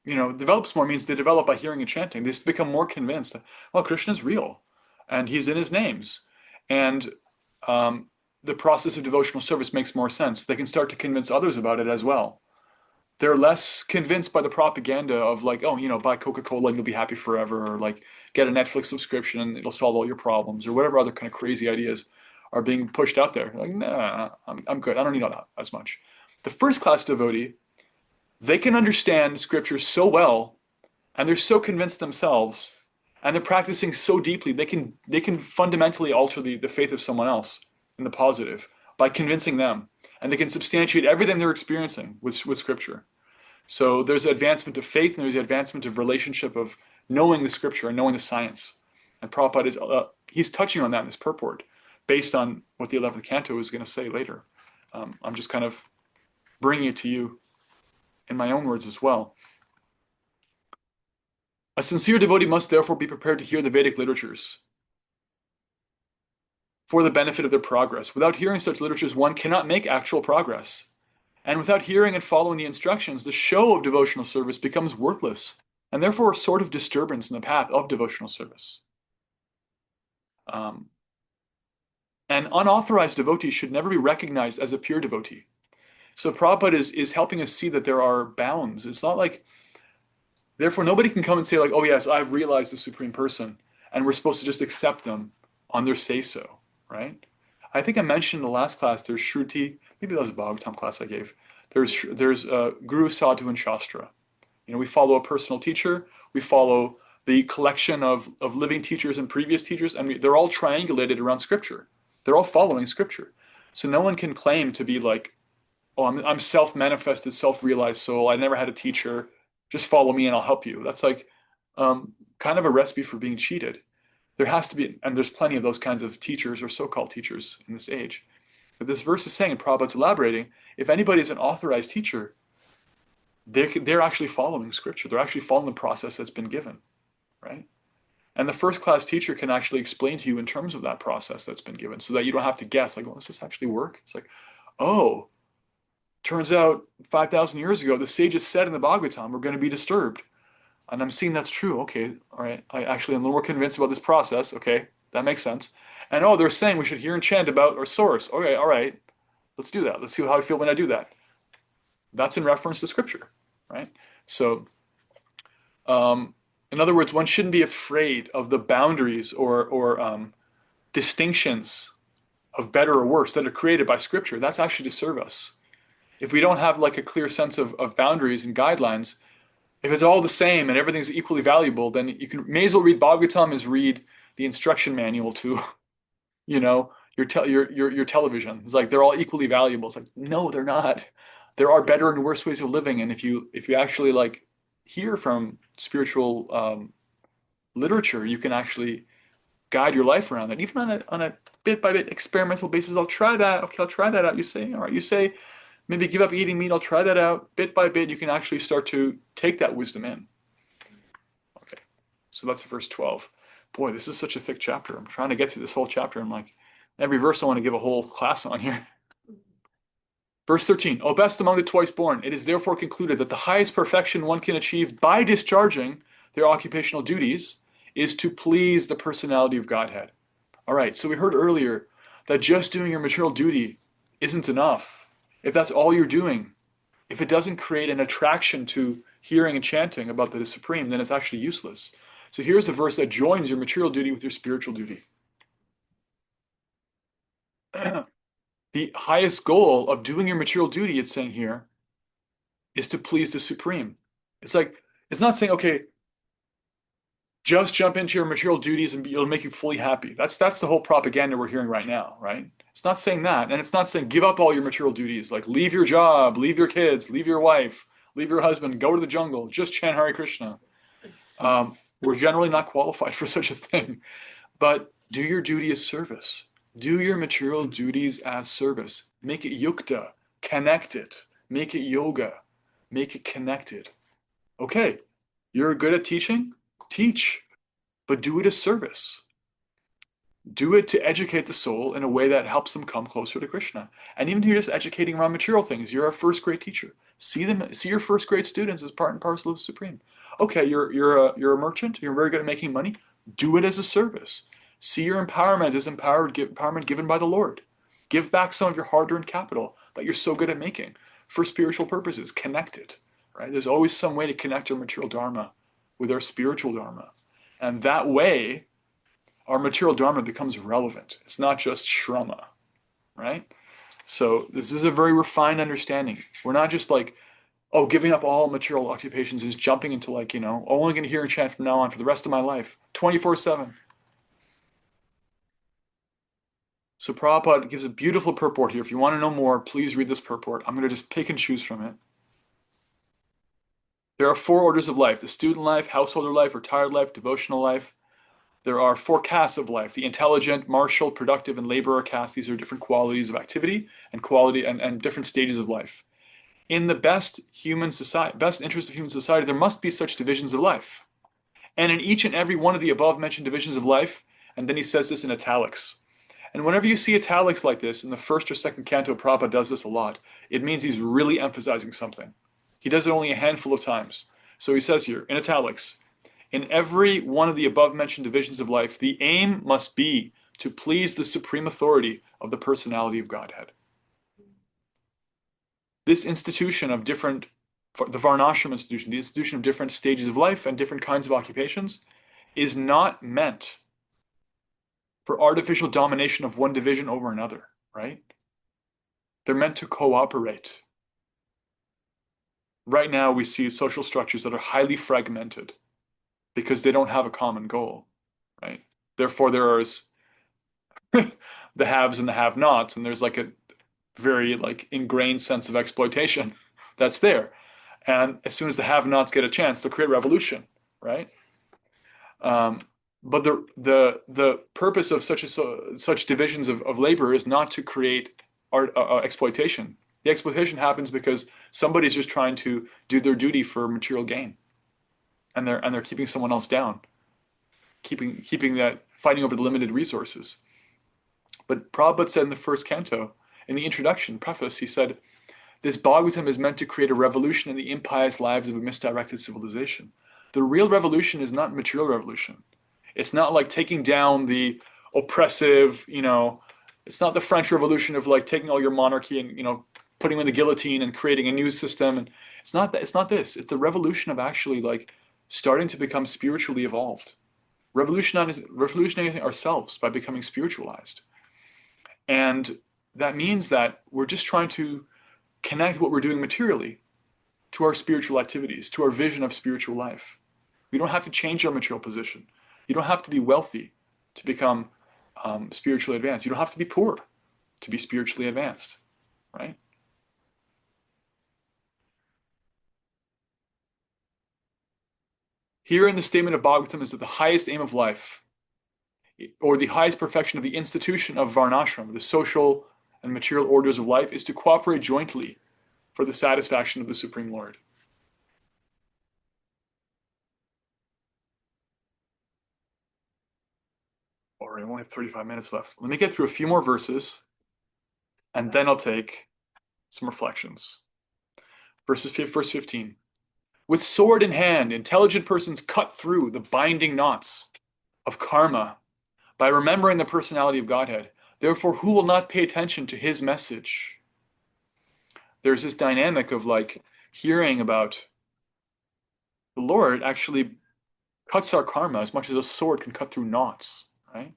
Develops more means they develop by hearing and chanting. They become more convinced that, well, Krishna's real, and he's in his names. And the process of devotional service makes more sense. They can start to convince others about it as well. They're less convinced by the propaganda of like, oh, buy Coca-Cola and you'll be happy forever, or like get a Netflix subscription and it'll solve all your problems, or whatever other kind of crazy ideas are being pushed out there. Like, nah, I'm good. I don't need all that as much. The first class devotee, they can understand scripture so well, and they're so convinced themselves, and they're practicing so deeply, they can fundamentally alter the faith of someone else in the positive by convincing them, and they can substantiate everything they're experiencing with scripture. So there's advancement of faith, and there's the advancement of relationship of knowing the scripture and knowing the science. And Prabhupada is he's touching on that in this purport, based on what the 11th canto is going to say later. I'm just kind of bringing it to you in my own words as well. A sincere devotee must therefore be prepared to hear the Vedic literatures for the benefit of their progress. Without hearing such literatures, one cannot make actual progress. And without hearing and following the instructions, the show of devotional service becomes worthless, and therefore a sort of disturbance in the path of devotional service. An unauthorized devotee should never be recognized as a pure devotee. So Prabhupada is helping us see that there are bounds. It's not like, therefore nobody can come and say like, oh yes, I've realized the Supreme Person, and we're supposed to just accept them on their say-so, right? I think I mentioned in the last class, there's Shruti, maybe that was a Bhagavatam class I gave. There's Guru, Sadhu, and Shastra. We follow a personal teacher, we follow the collection of living teachers and previous teachers, and they're all triangulated around scripture. They're all following scripture. So no one can claim to be like, oh, I'm self-manifested, self-realized soul. I never had a teacher. Just follow me and I'll help you. That's like kind of a recipe for being cheated. There has to be, and there's plenty of those kinds of teachers or so-called teachers in this age. But this verse is saying, and Prabhupada's elaborating, if anybody is an authorized teacher, they're actually following scripture. They're actually following the process that's been given, right? And the first class teacher can actually explain to you in terms of that process that's been given so that you don't have to guess, like, well, does this actually work? It's like, oh, turns out 5,000 years ago, the sages said in the Bhagavatam, we're going to be disturbed. And I'm seeing that's true. Okay, all right. I actually am a little more convinced about this process. Okay, that makes sense. And oh, they're saying we should hear and chant about our source. Okay, all right. Let's do that. Let's see how I feel when I do that. That's in reference to scripture, right? So, in other words, one shouldn't be afraid of the boundaries or distinctions of better or worse that are created by scripture. That's actually to serve us. If we don't have like a clear sense of boundaries and guidelines, if it's all the same and everything's equally valuable, then you may as well read Bhagavatam as read the instruction manual to, your television. It's like they're all equally valuable. It's like, no, they're not. There are better and worse ways of living, and if you actually like hear from spiritual literature, you can actually guide your life around that, even on a bit by bit experimental basis. I'll try that. Okay, I'll try that out. You say, all right. You say, maybe give up eating meat. I'll try that out. Bit by bit, you can actually start to take that wisdom in. Okay, so that's verse 12. Boy, this is such a thick chapter. I'm trying to get through this whole chapter. I'm like, every verse I want to give a whole class on here. Verse 13, O best among the twice born, it is therefore concluded that the highest perfection one can achieve by discharging their occupational duties is to please the personality of Godhead. All right, so we heard earlier that just doing your material duty isn't enough. If that's all you're doing, if it doesn't create an attraction to hearing and chanting about the Supreme, then it's actually useless. So here's the verse that joins your material duty with your spiritual duty. The highest goal of doing your material duty, it's saying here, is to please the Supreme. It's like, it's not saying, okay, just jump into your material duties and it'll make you fully happy. That's the whole propaganda we're hearing right now, right? It's not saying that. And it's not saying give up all your material duties, like leave your job, leave your kids, leave your wife, leave your husband, go to the jungle, just chant Hare Krishna. We're generally not qualified for such a thing. But do your duty as service. Do your material duties as service. Make it yukta, connect it. Make it yoga, make it connected. Okay, you're good at teaching? Teach, but do it as service. Do it to educate the soul in a way that helps them come closer to Krishna. And even if you're just educating around material things, you're a first grade teacher. See your first grade students as part and parcel of the Supreme. Okay, you're a merchant, you're very good at making money. Do it as a service. See your empowerment as empowerment given by the Lord. Give back some of your hard-earned capital that you're so good at making for spiritual purposes. Connect it, right? There's always some way to connect our material dharma with our spiritual dharma. And that way, our material dharma becomes relevant. It's not just shrama, right? So this is a very refined understanding. We're not just like, oh, giving up all material occupations is jumping into like, only going to hear and chant from now on for the rest of my life, 24/7. So Prabhupada gives a beautiful purport here. If you want to know more, please read this purport. I'm going to just pick and choose from it. There are 4 orders of life: the student life, householder life, retired life, devotional life. There are 4 castes of life: the intelligent, martial, productive, and laborer caste. These are different qualities of activity and quality and different stages of life. In the best interest of human society, there must be such divisions of life. And in each and every one of the above mentioned divisions of life, and then he says this in italics. And whenever you see italics like this in the first or second canto, Prabhupada does this a lot. It means he's really emphasizing something. He does it only a handful of times. So he says here in italics, in every one of the above mentioned divisions of life, the aim must be to please the supreme authority of the personality of Godhead. This institution of the Varnashram institution, the institution of different stages of life and different kinds of occupations, is not meant for artificial domination of one division over another, right? They're meant to cooperate. Right now, we see social structures that are highly fragmented because they don't have a common goal, right? Therefore, there is the haves and the have-nots, and there's like a very like ingrained sense of exploitation that's there. And as soon as the have-nots get a chance, they'll create revolution, right? But the purpose of such divisions of labor is not to create exploitation. The exploitation happens because somebody's just trying to do their duty for material gain, and they're keeping someone else down, keeping that fighting over the limited resources. But Prabhupada said in the first canto, in the introduction preface, he said, "This Bhagavatam is meant to create a revolution in the impious lives of a misdirected civilization. The real revolution is not material revolution. It's not like taking down the oppressive, it's not the French Revolution of like taking all your monarchy and, putting them in the guillotine and creating a new system. And it's not that. It's not this. It's a revolution of actually like starting to become spiritually evolved, revolutionizing ourselves by becoming spiritualized. And that means that we're just trying to connect what we're doing materially to our spiritual activities, to our vision of spiritual life. We don't have to change our material position. You don't have to be wealthy to become spiritually advanced. You don't have to be poor to be spiritually advanced, right? Here in the statement of Bhagavatam is that the highest aim of life, or the highest perfection of the institution of Varnashram, the social and material orders of life, is to cooperate jointly for the satisfaction of the Supreme Lord. All right, I only have 35 minutes left. Let me get through a few more verses, and then I'll take some reflections. Verse 15. With sword in hand, intelligent persons cut through the binding knots of karma by remembering the personality of Godhead. Therefore, who will not pay attention to his message? There's this dynamic of like hearing about the Lord actually cuts our karma as much as a sword can cut through knots, right?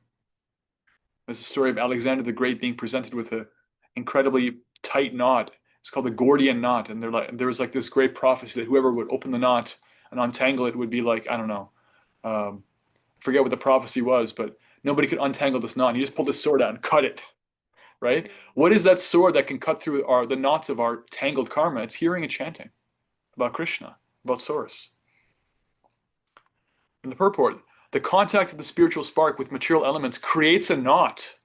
There's a story of Alexander the Great being presented with an incredibly tight knot. It's called the Gordian knot, and there was like this great prophecy that whoever would open the knot and untangle it would be like, I don't know, I forget what the prophecy was, but nobody could untangle this knot. And he just pulled his sword out and cut it, right? What is that sword that can cut through the knots of our tangled karma? It's hearing and chanting about Krishna, about Source. In the purport, the contact of the spiritual spark with material elements creates a knot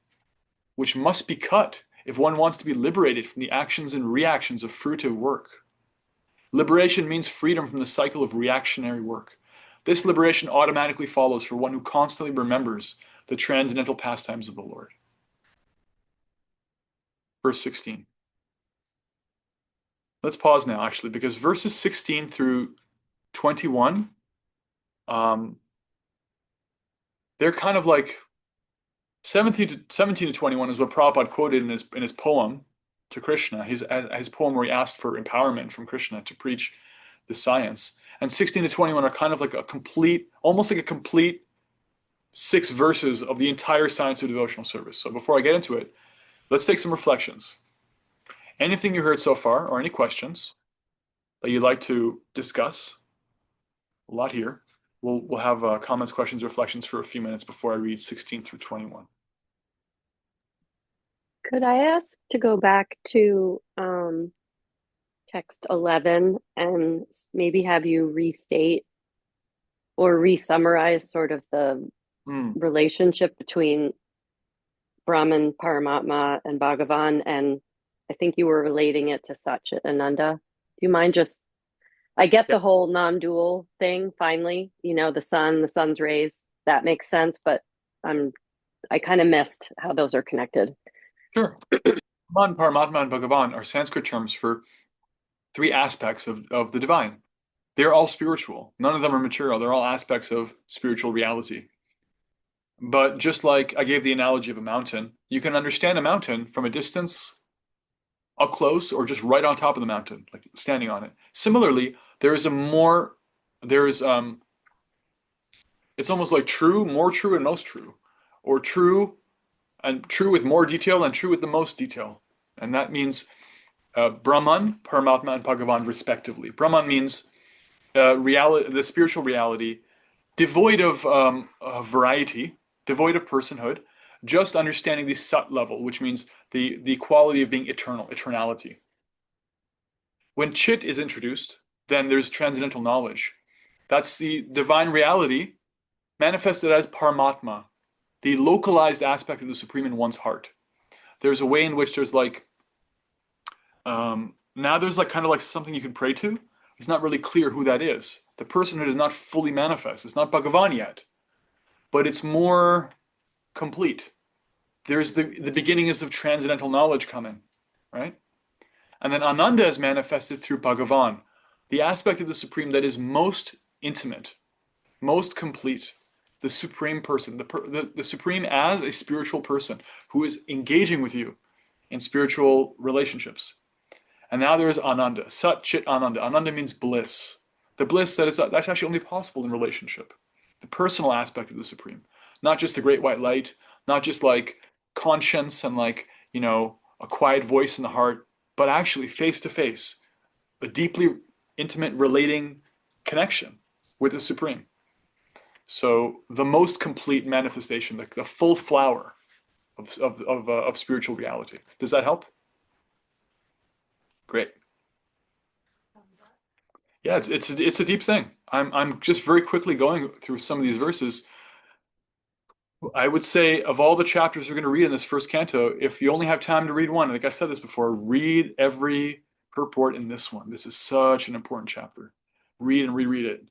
which must be cut if one wants to be liberated from the actions and reactions of fruitive work. Liberation means freedom from the cycle of reactionary work. This liberation automatically follows for one who constantly remembers the transcendental pastimes of the Lord. Verse 16. Let's pause now, actually, because verses 16 through 21, they're kind of like 17 to 21 is what Prabhupada quoted in his poem to Krishna, his poem where he asked for empowerment from Krishna to preach the science. And 16 to 21 are kind of like almost like a complete 6 verses of the entire science of devotional service. So before I get into it, let's take some reflections. Anything you heard so far, or any questions that you'd like to discuss? A lot here. We'll have comments, questions, reflections for a few minutes before I read 16 through 21. Could I ask to go back to text 11 and maybe have you restate or re-summarize sort of the relationship between Brahman, Paramatma, and Bhagavan? And I think you were relating it to Satchitananda. Do you mind just, I get the whole non-dual thing, finally, the sun's rays, that makes sense, but I kind of missed how those are connected. Sure. Brahman, Paramatma, and Bhagavan are Sanskrit terms for 3 aspects of the divine. They're all spiritual. None of them are material. They're all aspects of spiritual reality. But just like I gave the analogy of a mountain, you can understand a mountain from a distance, up close, or just right on top of the mountain, like standing on it. Similarly, it's almost like more true and most true. or true, and true with more detail, and true with the most detail. And that means Brahman, Paramatma, and Bhagavan respectively. Brahman means reality, the spiritual reality, devoid of variety, devoid of personhood, just understanding the Sat level, which means the quality of being eternal, eternality. When Chit is introduced, then there's transcendental knowledge. That's the divine reality manifested as Paramatma, the localized aspect of the Supreme in one's heart. There's a way in which there's like, now there's like kind of like something you can pray to. It's not really clear who that is. The personhood is not fully manifest. It's not Bhagavan yet, but it's more complete. There's the beginnings of transcendental knowledge coming, right? And then Ananda is manifested through Bhagavan, the aspect of the Supreme that is most intimate, most complete, the Supreme person, the Supreme as a spiritual person who is engaging with you in spiritual relationships. And now there is Ananda, Sat Chit Ananda. Ananda means bliss. The bliss that's actually only possible in relationship. The personal aspect of the Supreme. Not just the great white light, not just like conscience and like, a quiet voice in the heart, but actually face to face, a deeply intimate relating connection with the Supreme. So the most complete manifestation, the full flower of spiritual reality. Does that help? Great. Yeah, it's a deep thing. I'm just very quickly going through some of these verses. I would say of all the chapters we're going to read in this first canto, if you only have time to read one, like I said this before, read every purport in this one. This is such an important chapter. Read and reread it.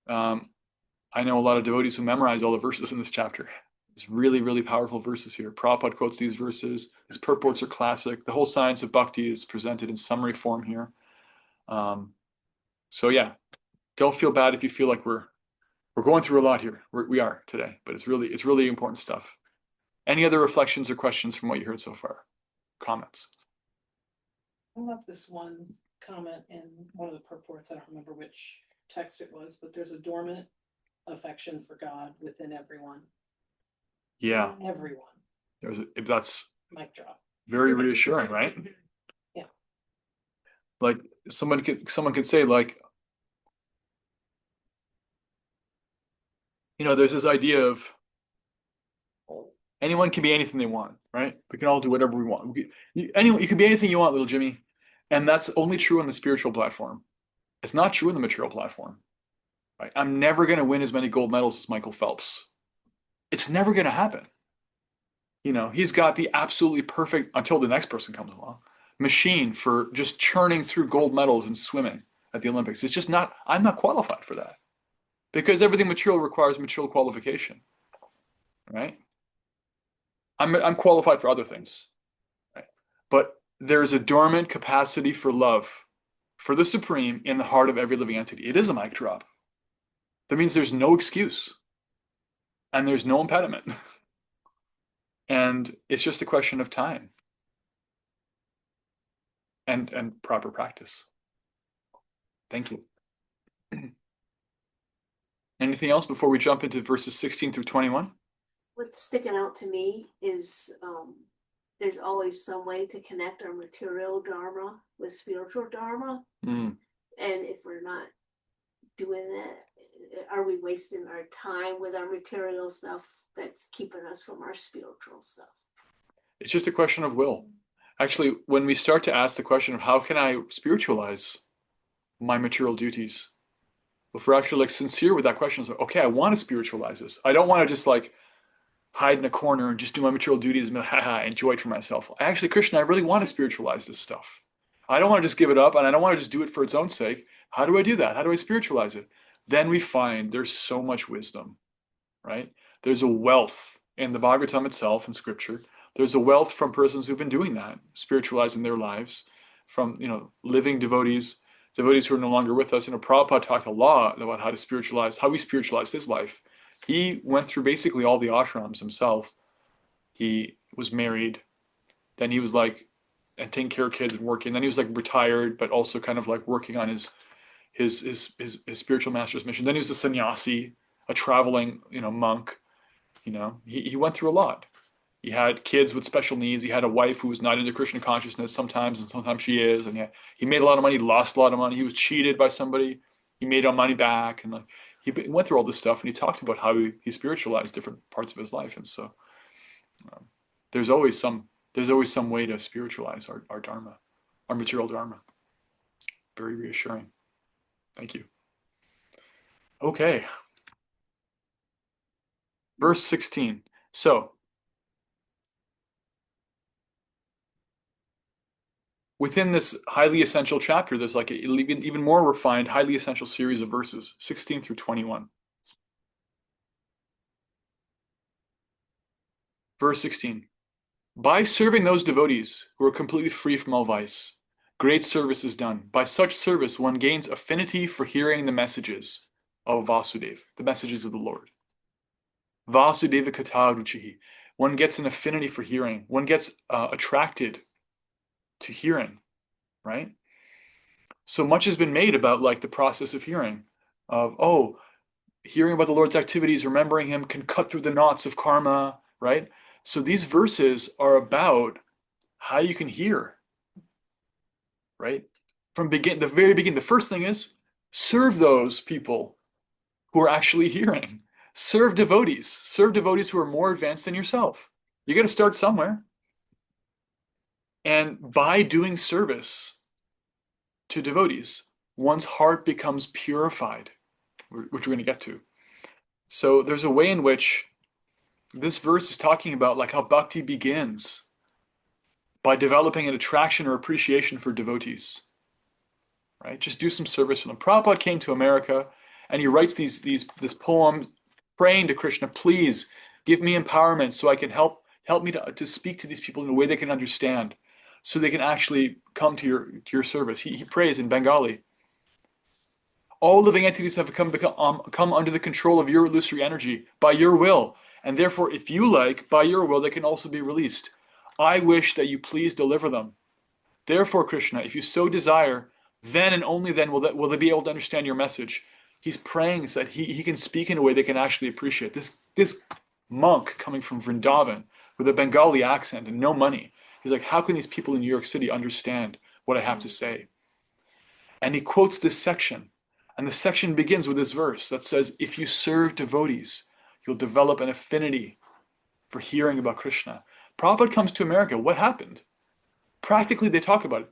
I know a lot of devotees who memorize all the verses in this chapter. It's really, really powerful verses here. Prabhupada quotes these verses. His purports are classic. The whole science of bhakti is presented in summary form here. So yeah, don't feel bad if you feel like we're going through a lot here. We are today, but it's really important stuff. Any other reflections or questions from what you heard so far? Comments? I love this one comment in one of the purports. I don't remember which text it was, but there's a dormant affection for God within everyone. Yeah. Everyone. That's Mic drop. very reassuring, right? Yeah. Like someone could say like, there's this idea of anyone can be anything they want, right? We can all do whatever we want. You can be anything you want, little Jimmy. And that's only true on the spiritual platform. It's not true on the material platform, right? I'm never going to win as many gold medals as Michael Phelps. It's never going to happen. He's got the absolutely perfect, until the next person comes along, machine for just churning through gold medals in swimming at the Olympics. It's just not, I'm not qualified for that because everything material requires material qualification, right? I'm qualified for other things, right? But there's a dormant capacity for love for the Supreme in the heart of every living entity. It is a mic drop. That means there's no excuse and there's no impediment. And it's just a question of time and proper practice. Thank you. Anything else before we jump into verses 16 through 21? What's sticking out to me is there's always some way to connect our material dharma with spiritual dharma. And if we're not doing that, are we wasting our time with our material stuff that's keeping us from our spiritual stuff? It's just a question of will. Actually, when we start to ask the question of how can I spiritualize my material duties, if we're actually like sincere with that question, it's like, okay, I want to spiritualize this. I don't want to just like hide in a corner and just do my material duties and enjoy it for myself. Actually, Krishna, I really want to spiritualize this stuff. I don't want to just give it up and I don't want to just do it for its own sake. How do I do that? How do I spiritualize it? Then we find there's so much wisdom, right? There's a wealth in the Bhagavatam itself in scripture. There's a wealth from persons who've been doing that, spiritualizing their lives, from living devotees who are no longer with us. Prabhupada talked a lot about how we spiritualize his life. He went through basically all the ashrams himself. He was married, then he was like and taking care of kids and working. Then he was like retired, but also kind of like working on his spiritual master's mission. Then he was a sannyasi, a traveling monk. You know, he went through a lot. He had kids with special needs. He had a wife who was not into Krishna consciousness sometimes, and sometimes she is. And he made a lot of money, lost a lot of money. He was cheated by somebody. He made our money back, and like he went through all this stuff. And he talked about how he spiritualized different parts of his life. And so there's always some way to spiritualize our dharma, our material dharma. Very reassuring. Thank you. Okay. Verse 16. So, within this highly essential chapter, there's like an even more refined, highly essential series of verses, 16 through 21. Verse 16. By serving those devotees who are completely free from all vice, great service is done. By such service, one gains affinity for hearing the messages of Vasudeva, the messages of the Lord. Vasudeva Katha Ruchihi. One gets an affinity for hearing. One gets attracted to hearing, right? So much has been made about like the process of hearing, of hearing about the Lord's activities, remembering him can cut through the knots of karma, right? So these verses are about how you can hear, right? From the very beginning, the first thing is serve those people who are actually hearing. Serve devotees who are more advanced than yourself. You got to start somewhere. And by doing service to devotees, one's heart becomes purified, which we're going to get to. So there's a way in which this verse is talking about like how bhakti begins by developing an attraction or appreciation for devotees, right? Just do some service for them. Prabhupada came to America and he writes this poem praying to Krishna, please give me empowerment so I can help me to speak to these people in a way they can understand, so they can actually come to your service. He prays in Bengali. All living entities have come under the control of your illusory energy by your will, and therefore, if you like, by your will, they can also be released. I wish that you please deliver them. Therefore, Krishna, if you so desire, then and only then will they be able to understand your message. He's praying so that he can speak in a way they can actually appreciate. This monk coming from Vrindavan with a Bengali accent and no money, he's like, how can these people in New York City understand what I have to say? And he quotes this section. And the section begins with this verse that says, if you serve devotees, you'll develop an affinity for hearing about Krishna. Prabhupada comes to America. What happened? Practically, they talk about it.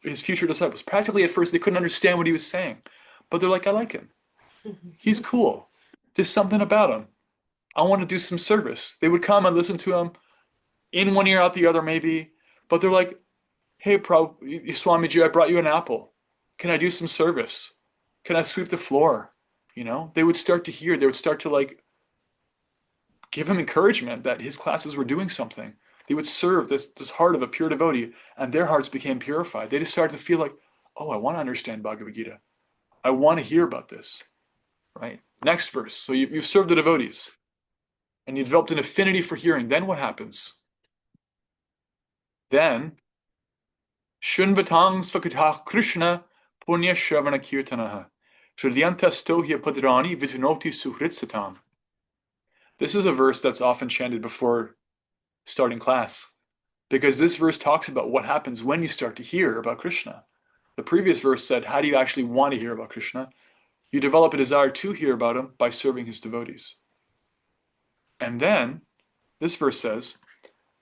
His future disciples. Practically, at first, they couldn't understand what he was saying. But they're like, I like him. He's cool. There's something about him. I want to do some service. They would come and listen to him in one ear, out the other, maybe. But they're like, hey, Swamiji, I brought you an apple. Can I do some service? Can I sweep the floor? You know, they would start to hear. They would start to like give him encouragement that his classes were doing something. They would serve this heart of a pure devotee, and their hearts became purified. They just started to feel like, oh, I want to understand Bhagavad Gita. I want to hear about this, right? Next verse. So you've served the devotees, and you developed an affinity for hearing. Then what happens? Then, Shunvatang Svakatah Krishna Punya Shravana Kirtanaha Shridyanta Stohya Padrani Vitunoti Suhritsatam. This is a verse that's often chanted before starting class, because this verse talks about what happens when you start to hear about Krishna. The previous verse said, how do you actually want to hear about Krishna? You develop a desire to hear about him by serving his devotees. And then this verse says,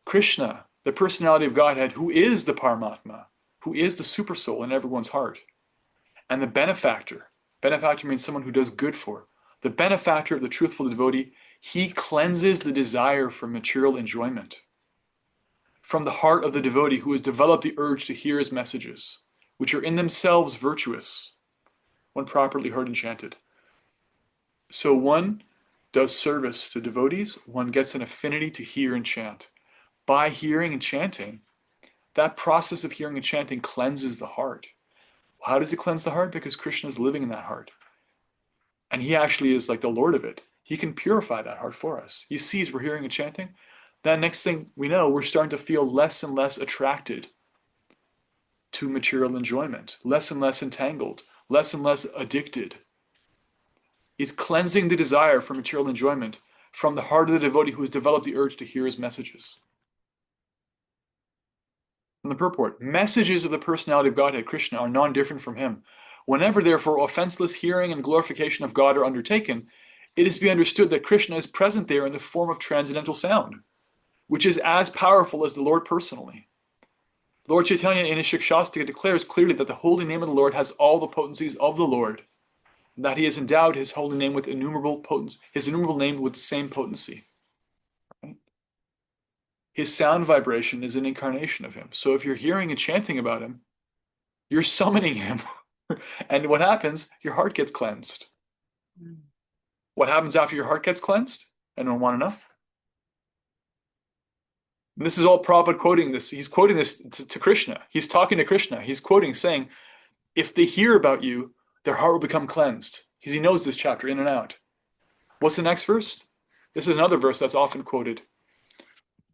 Krishna, the personality of Godhead, who is the Paramatma, who is the super soul in everyone's heart, and the benefactor means someone who does good for, the benefactor of the truthful devotee, he cleanses the desire for material enjoyment from the heart of the devotee who has developed the urge to hear his messages, which are in themselves virtuous when properly heard and chanted. So one does service to devotees, one gets an affinity to hear and chant. By hearing and chanting, that process of hearing and chanting cleanses the heart. How does it cleanse the heart? Because Krishna is living in that heart. And he actually is like the Lord of it. He can purify that heart for us. He sees we're hearing and chanting. That next thing we know, we're starting to feel less and less attracted to material enjoyment, less and less entangled, less and less addicted. He's cleansing the desire for material enjoyment from the heart of the devotee who has developed the urge to hear his messages. From the purport, messages of the personality of Godhead, Krishna, are non-different from him. Whenever, therefore, offenseless hearing and glorification of God are undertaken, it is to be understood that Krishna is present there in the form of transcendental sound, which is as powerful as the Lord personally. Lord Chaitanya in his Shikshastika declares clearly that the holy name of the Lord has all the potencies of the Lord, and that he has endowed his holy name with innumerable potency, his innumerable name with the same potency. Right? His sound vibration is an incarnation of him. So if you're hearing and chanting about him, you're summoning him. And what happens? Your heart gets cleansed. What happens after your heart gets cleansed? Anyone want to know? And this is all Prabhupada quoting this. He's quoting this to Krishna. He's talking to Krishna. He's quoting, saying, if they hear about you, their heart will become cleansed. Because he knows this chapter in and out. What's the next verse? This is another verse that's often quoted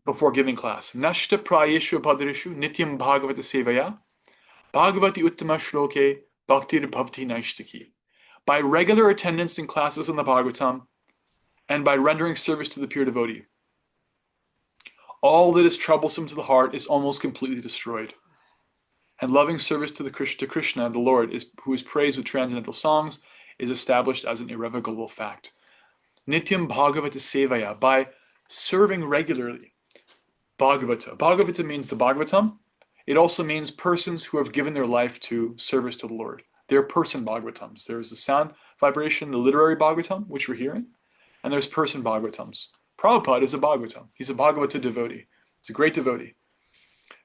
before giving class. Nashta prayeshu bhadreshu nityam bhagavata sevaya bhagavati uttama shloke bhaktir bhavati naishtaki. By regular attendance in classes on the Bhagavatam and by rendering service to the pure devotee, all that is troublesome to the heart is almost completely destroyed. And loving service to Krishna, the Lord, who is praised with transcendental songs, is established as an irrevocable fact. Nityam Bhagavata Sevaya, by serving regularly. Bhagavata. Bhagavata means the Bhagavatam. It also means persons who have given their life to service to the Lord. They're person Bhagavatams. There's the sound vibration, the literary Bhagavatam, which we're hearing, and there's person Bhagavatams. Prabhupada is a Bhagavatam. He's a Bhagavata devotee. He's a great devotee.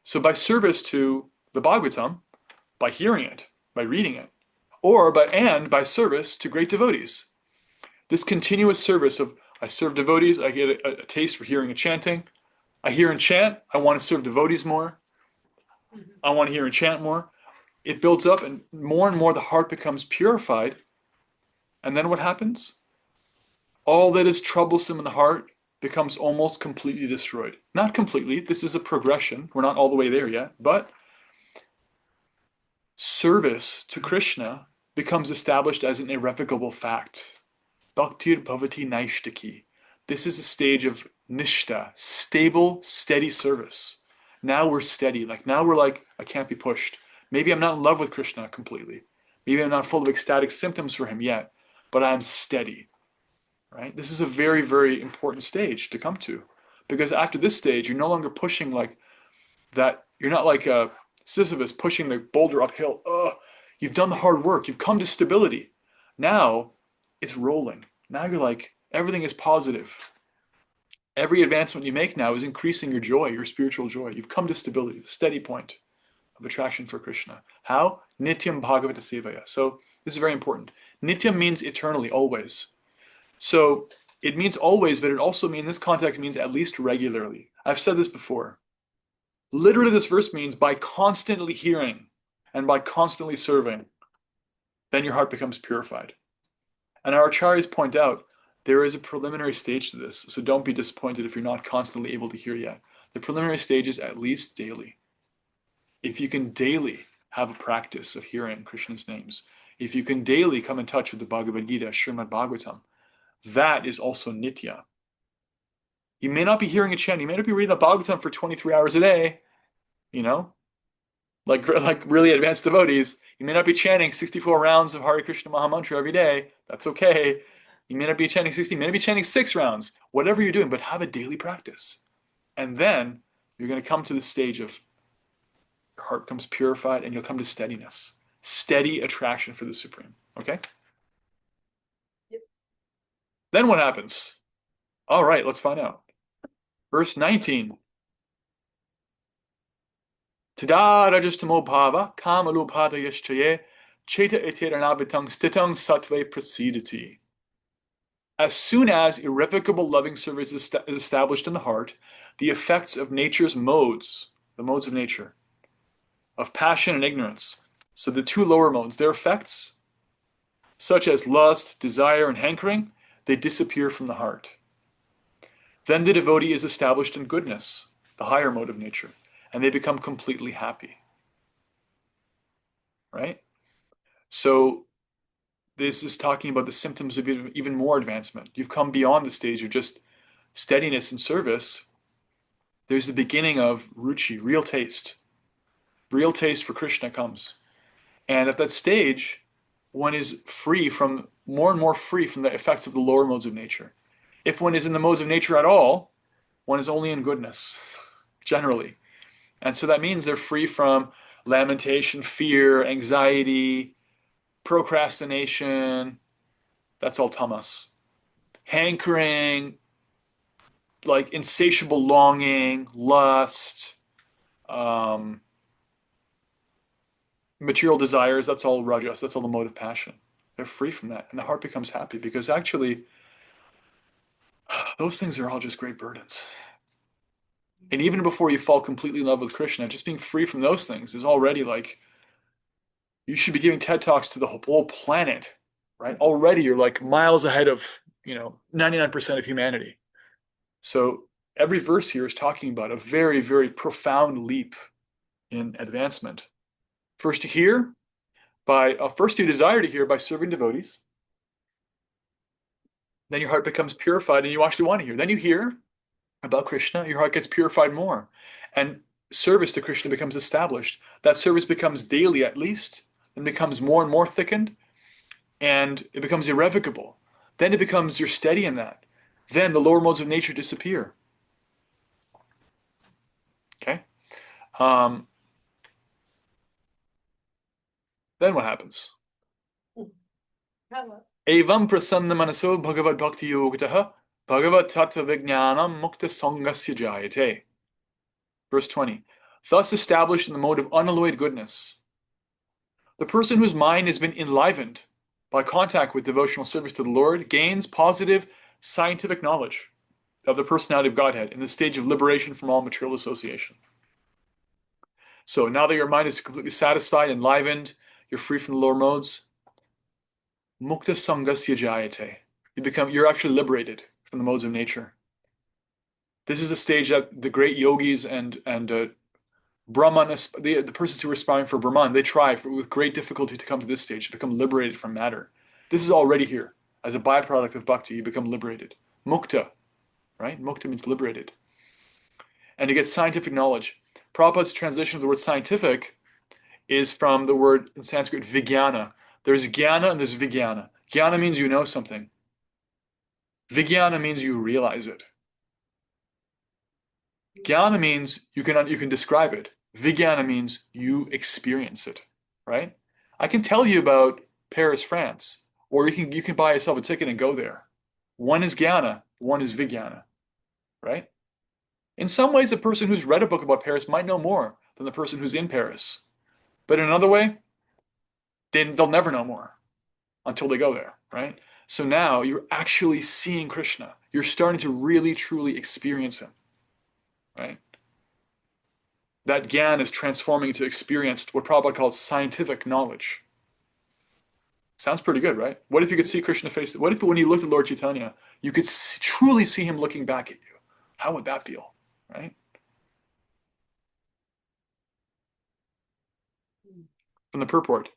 So by service to the Bhagavatam, by hearing it, by reading it, or by service to great devotees. This continuous service of, I serve devotees, I get a taste for hearing and chanting. I hear and chant, I want to serve devotees more. I want to hear and chant more. It builds up and more the heart becomes purified. And then what happens? All that is troublesome in the heart becomes almost completely destroyed. Not completely, this is a progression. We're not all the way there yet, but service to Krishna becomes established as an irrevocable fact. Bhaktir bhavati naishtaki. This is a stage of nishta, stable, steady service. Now we're steady. Now we're like, I can't be pushed. Maybe I'm not in love with Krishna completely. Maybe I'm not full of ecstatic symptoms for him yet, but I'm steady. Right? This is a very, very important stage to come to. Because after this stage, you're no longer pushing like that. You're not like Sisyphus pushing the boulder uphill. You've done the hard work. You've come to stability. Now it's rolling. Now you're like, everything is positive. Every advancement you make now is increasing your joy, your spiritual joy. You've come to stability, the steady point of attraction for Krishna. How? Nityam Bhagavata Sevaya. So this is very important. Nityam means eternally, always. So it means always, but it also means, in this context, means at least regularly. I've said this before. Literally, this verse means by constantly hearing and by constantly serving, then your heart becomes purified. And our acharyas point out, there is a preliminary stage to this, so don't be disappointed if you're not constantly able to hear yet. The preliminary stage is at least daily. If you can daily have a practice of hearing Krishna's names, if you can daily come in touch with the Bhagavad Gita, Srimad Bhagavatam, that is also nitya. You may not be hearing a chant, you may not be reading the Bhagavatam for 23 hours a day, like really advanced devotees. You may not be chanting 64 rounds of Hare Krishna Mahamantra every day. That's okay. You may not be chanting 60, you may not be chanting 6 rounds. Whatever you're doing, but have a daily practice. And then you're going to come to the stage of your heart becomes purified and you'll come to steadiness. Steady attraction for the Supreme. Okay? Yep. Then what happens? All right, let's find out. Verse 19. Tada rajastamo bhava kamalubhada yashchaye cheta eteranabitang stitang sattve prasidati. As soon as irrevocable loving service is established in the heart, the effects of nature's modes, the modes of nature, of passion and ignorance, so the 2 lower modes, their effects, such as lust, desire, and hankering, they disappear from the heart. Then the devotee is established in goodness, the higher mode of nature, and they become completely happy. Right? So this is talking about the symptoms of even more advancement. You've come beyond the stage of just steadiness and service, there's the beginning of ruchi, real taste. Real taste for Krishna comes. And at that stage, one is free from, more and more free from the effects of the lower modes of nature. If one is in the modes of nature at all, one is only in goodness, generally. And so that means they're free from lamentation, fear, anxiety, procrastination. That's all tamas. Hankering, like insatiable longing, lust, material desires, that's all rajas, that's all the mode of passion. They're free from that. And the heart becomes happy because actually, those things are all just great burdens. And even before you fall completely in love with Krishna, just being free from those things is already like, you should be giving TED Talks to the whole planet, right? Already you're like miles ahead of, 99% of humanity. So every verse here is talking about a very, very profound leap in advancement. First you hear first you desire to hear by serving devotees. Then your heart becomes purified and you actually want to hear. Then you hear about Krishna, your heart gets purified more. And service to Krishna becomes established. That service becomes daily at least, and becomes more and more thickened, and it becomes irrevocable. Then it becomes you're steady in that. Then the lower modes of nature disappear. Okay? Then what happens? Evam prasanna manaso bhagavad bhakti yogataha bhagavad tattva vijnanam mukta sangasya jayate. Verse 20. Thus established in the mode of unalloyed goodness, the person whose mind has been enlivened by contact with devotional service to the Lord gains positive scientific knowledge of the personality of Godhead in the stage of liberation from all material association. So now that your mind is completely satisfied, enlivened, you're free from the lower modes, mukta sangasya jayate. You're actually liberated from the modes of nature. This is a stage that the great yogis and Brahman, the persons who are aspiring for Brahman, they try with great difficulty to come to this stage, to become liberated from matter. This is already here. As a byproduct of bhakti, you become liberated. Mukta, right? Mukta means liberated. And you get scientific knowledge. Prabhupada's translation of the word scientific is from the word in Sanskrit vijnana. There's jnana and there's vijnana. Jnana means you know something. Vijnana means you realize it. Jnana means you can describe it. Vijnana means you experience it, right? I can tell you about Paris, France, or you can buy yourself a ticket and go there. One is jnana, one is vijnana, right? In some ways, the person who's read a book about Paris might know more than the person who's in Paris. But in another way, they'll never know more until they go there, right? So now you're actually seeing Krishna. You're starting to really, truly experience him, right? That gyan is transforming into experience, what Prabhupada calls scientific knowledge. Sounds pretty good, right? What if you could see Krishna face? What if when you looked at Lord Chaitanya, you could truly see him looking back at you? How would that feel, right? From the purport,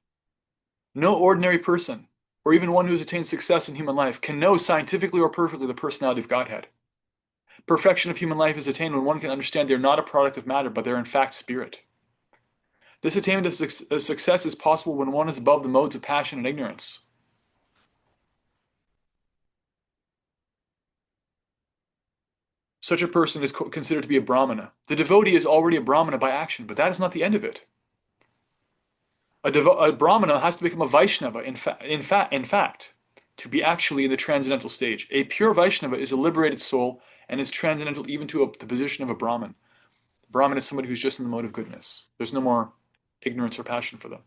no ordinary person, or even one who has attained success in human life, can know scientifically or perfectly the personality of Godhead. Perfection of human life is attained when one can understand they're not a product of matter, but they're in fact spirit. This attainment of success is possible when one is above the modes of passion and ignorance. Such a person is considered to be a Brahmana. The devotee is already a Brahmana by action, but that is not the end of it. A Brahmana has to become a Vaishnava, in fact, to be actually in the transcendental stage. A pure Vaishnava is a liberated soul and is transcendental even to the position of a Brahmin. The Brahmin is somebody who's just in the mode of goodness. There's no more ignorance or passion for them.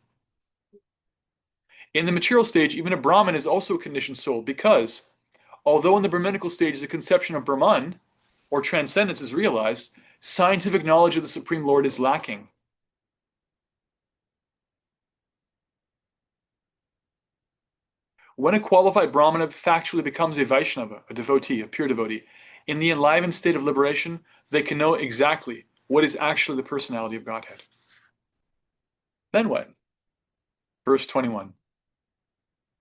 In the material stage, even a Brahmin is also a conditioned soul because, although in the Brahminical stage the conception of Brahman, or transcendence, is realized, scientific knowledge of the Supreme Lord is lacking. When a qualified Brahmana factually becomes a Vaishnava, a devotee, a pure devotee, in the enlivened state of liberation, they can know exactly what is actually the personality of Godhead. Then what? Verse 21.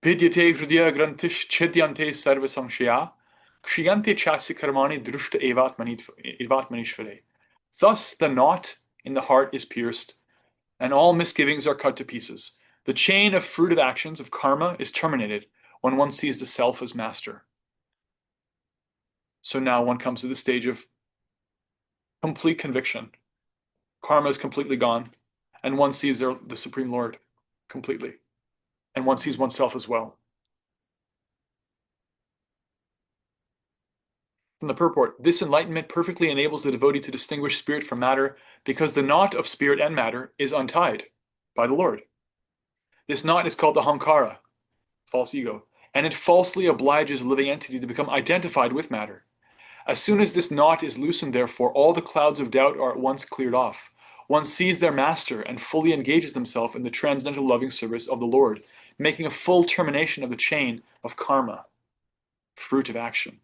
Vidyate hridaya grantish chedyante sarva samshaya Kshiyante chasya karmani drushta evatmanishvare. Thus the knot in the heart is pierced, and all misgivings are cut to pieces. The chain of fruitive actions of karma is terminated when one sees the self as master. So now one comes to the stage of complete conviction. Karma is completely gone, and one sees the Supreme Lord completely, and one sees oneself as well. From the purport, this enlightenment perfectly enables the devotee to distinguish spirit from matter, because the knot of spirit and matter is untied by the Lord. This knot is called the Hankara, false ego, and it falsely obliges a living entity to become identified with matter. As soon as this knot is loosened, therefore, all the clouds of doubt are at once cleared off. One sees their master and fully engages themselves in the transcendental loving service of the Lord, making a full termination of the chain of karma, fruit of action.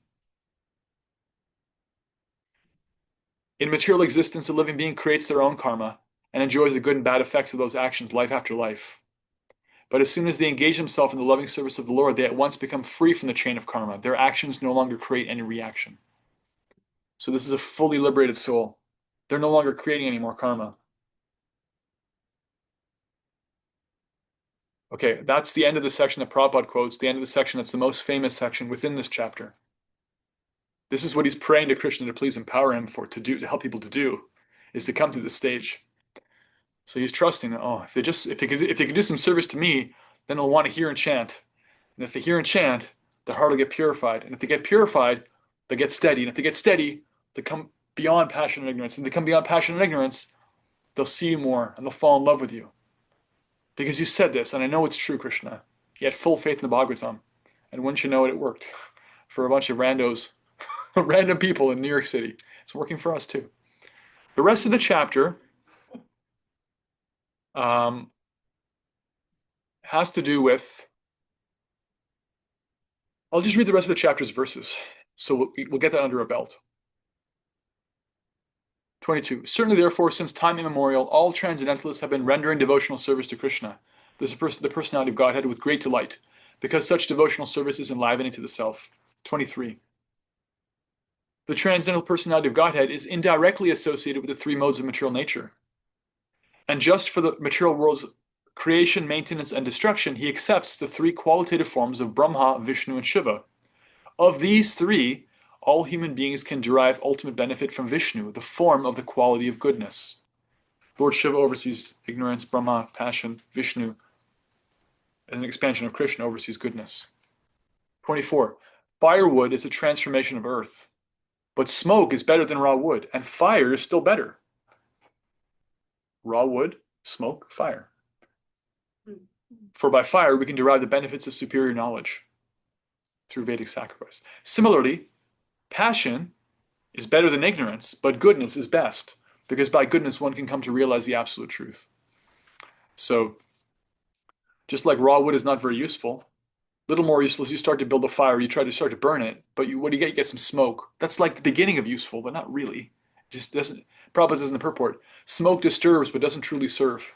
In material existence, a living being creates their own karma and enjoys the good and bad effects of those actions life after life. But as soon as they engage themselves in the loving service of the Lord, they at once become free from the chain of karma. Their actions no longer create any reaction. So this is a fully liberated soul. They're no longer creating any more karma. Okay, that's the end of the section that Prabhupada quotes, the end of the section that's the most famous section within this chapter. This is what he's praying to Krishna to please empower him to help people to do, is to come to this stage. So he's trusting that, if they could do some service to me, then they'll want to hear and chant. And if they hear and chant, their heart will get purified. And if they get purified, they get steady. And if they get steady, they come beyond passion and ignorance. And if they come beyond passion and ignorance, they'll see you more and they'll fall in love with you. Because you said this, and I know it's true, Krishna. You had full faith in the Bhagavatam. And wouldn't you know it worked for a bunch of randos, random people in New York City. It's working for us too. The rest of the chapter has to do with, I'll just read the rest of the chapter's verses, so we'll get that under our belt. 22. Certainly, therefore, since time immemorial, all transcendentalists have been rendering devotional service to Krishna, the personality of Godhead, with great delight, because such devotional service is enlivening to the self. 23. The transcendental personality of Godhead is indirectly associated with the three modes of material nature. And just for the material world's creation, maintenance, and destruction, he accepts the three qualitative forms of Brahma, Vishnu, and Shiva. Of these three, all human beings can derive ultimate benefit from Vishnu, the form of the quality of goodness. Lord Shiva oversees ignorance, Brahma, passion, Vishnu, as an expansion of Krishna, oversees goodness. 24. Firewood is a transformation of earth, but smoke is better than raw wood, and fire is still better. Raw wood, smoke, fire. For by fire we can derive the benefits of superior knowledge through Vedic sacrifice. Similarly, passion is better than ignorance, but goodness is best, because by goodness one can come to realize the absolute truth. So, just like raw wood is not very useful, little more useless, you start to build a fire, you try to start to burn it, but what do you get? You get some smoke. That's like the beginning of useful, but not really. It just doesn't, Prabhupada says in the purport, smoke disturbs but doesn't truly serve.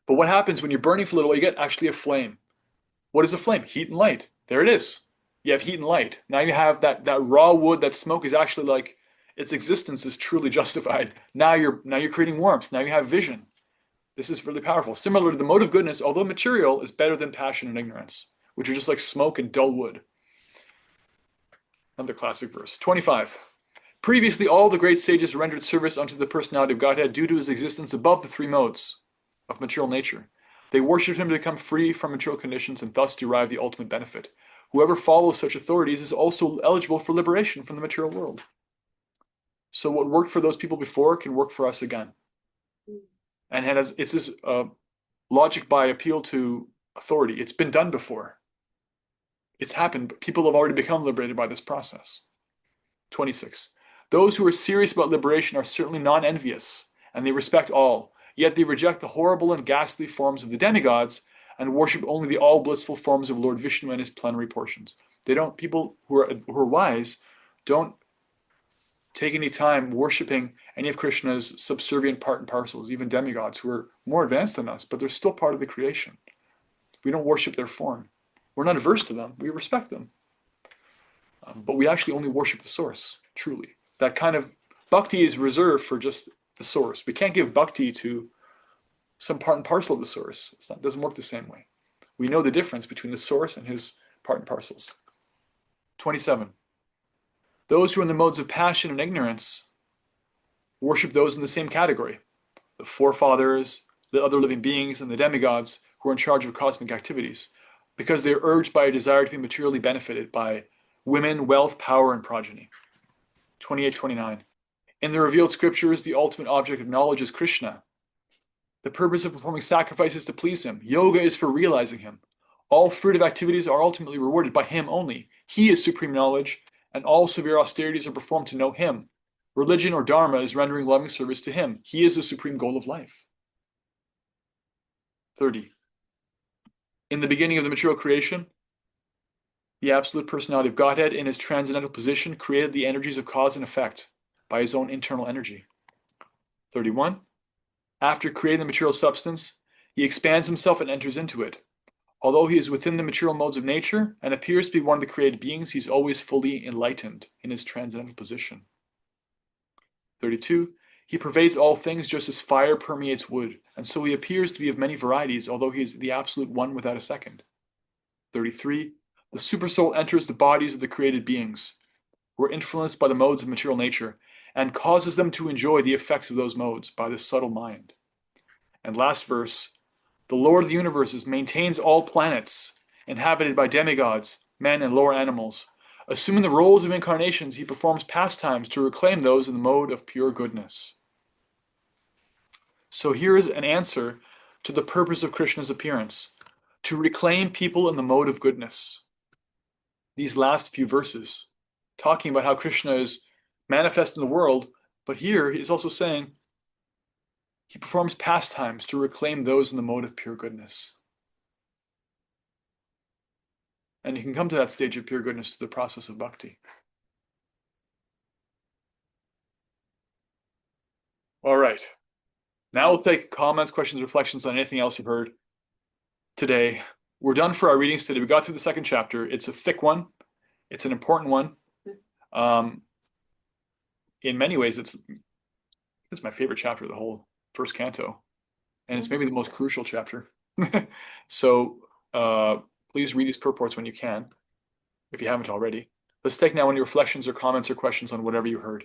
But what happens when you're burning for a little while, you get actually a flame. What is a flame? Heat and light. There it is. You have heat and light. Now you have that raw wood, that smoke is actually like, its existence is truly justified. Now you're creating warmth. Now you have vision. This is really powerful. Similarly, the mode of goodness, although material, is better than passion and ignorance, which are just like smoke and dull wood. Another classic verse. 25. Previously, all the great sages rendered service unto the personality of Godhead due to his existence above the three modes of material nature. They worshipped him to become free from material conditions and thus derive the ultimate benefit. Whoever follows such authorities is also eligible for liberation from the material world. So what worked for those people before can work for us again. And it's this logic by appeal to authority. It's been done before. It's happened, but people have already become liberated by this process. 26. Those who are serious about liberation are certainly non-envious, and they respect all. Yet they reject the horrible and ghastly forms of the demigods and worship only the all-blissful forms of Lord Vishnu and his plenary portions. People who are wise don't take any time worshiping any of Krishna's subservient part and parcels, even demigods who are more advanced than us, but they're still part of the creation. We don't worship their form. We're not averse to them. We respect them. But we actually only worship the source, truly. That kind of bhakti is reserved for just the source. We can't give bhakti to some part and parcel of the source. It doesn't work the same way. We know the difference between the source and his part and parcels. 27. Those who are in the modes of passion and ignorance worship those in the same category. The forefathers, the other living beings, and the demigods who are in charge of cosmic activities, because they are urged by a desire to be materially benefited by women, wealth, power, and progeny. 28-29. In the revealed scriptures, the ultimate object of knowledge is Krishna. The purpose of performing sacrifices to please him. Yoga is for realizing him. All fruitive activities are ultimately rewarded by him only. He is supreme knowledge, and all severe austerities are performed to know him. Religion or dharma is rendering loving service to him. He is the supreme goal of life. 30. In the beginning of the material creation, the absolute personality of Godhead in his transcendental position created the energies of cause and effect by his own internal energy. 31. After creating the material substance, he expands himself and enters into it. Although he is within the material modes of nature and appears to be one of the created beings, he's always fully enlightened in his transcendental position. 32. He pervades all things just as fire permeates wood, and so he appears to be of many varieties, although he is the absolute one without a second. 33. The supersoul enters the bodies of the created beings, who are influenced by the modes of material nature, and causes them to enjoy the effects of those modes by the subtle mind. And last verse, the Lord of the universes maintains all planets inhabited by demigods, men, and lower animals. Assuming the roles of incarnations, he performs pastimes to reclaim those in the mode of pure goodness. So here is an answer to the purpose of Krishna's appearance, to reclaim people in the mode of goodness. These last few verses, talking about how Krishna is manifest in the world, but here he's also saying he performs pastimes to reclaim those in the mode of pure goodness. And you can come to that stage of pure goodness through the process of bhakti. All right. Now we'll take comments, questions, reflections on anything else you've heard today. We're done for our readings today. We got through the second chapter. It's a thick one. It's an important one. In many ways, it's my favorite chapter of the whole first canto. And it's maybe the most crucial chapter. So please read these purports when you can, if you haven't already. Let's take now any reflections or comments or questions on whatever you heard.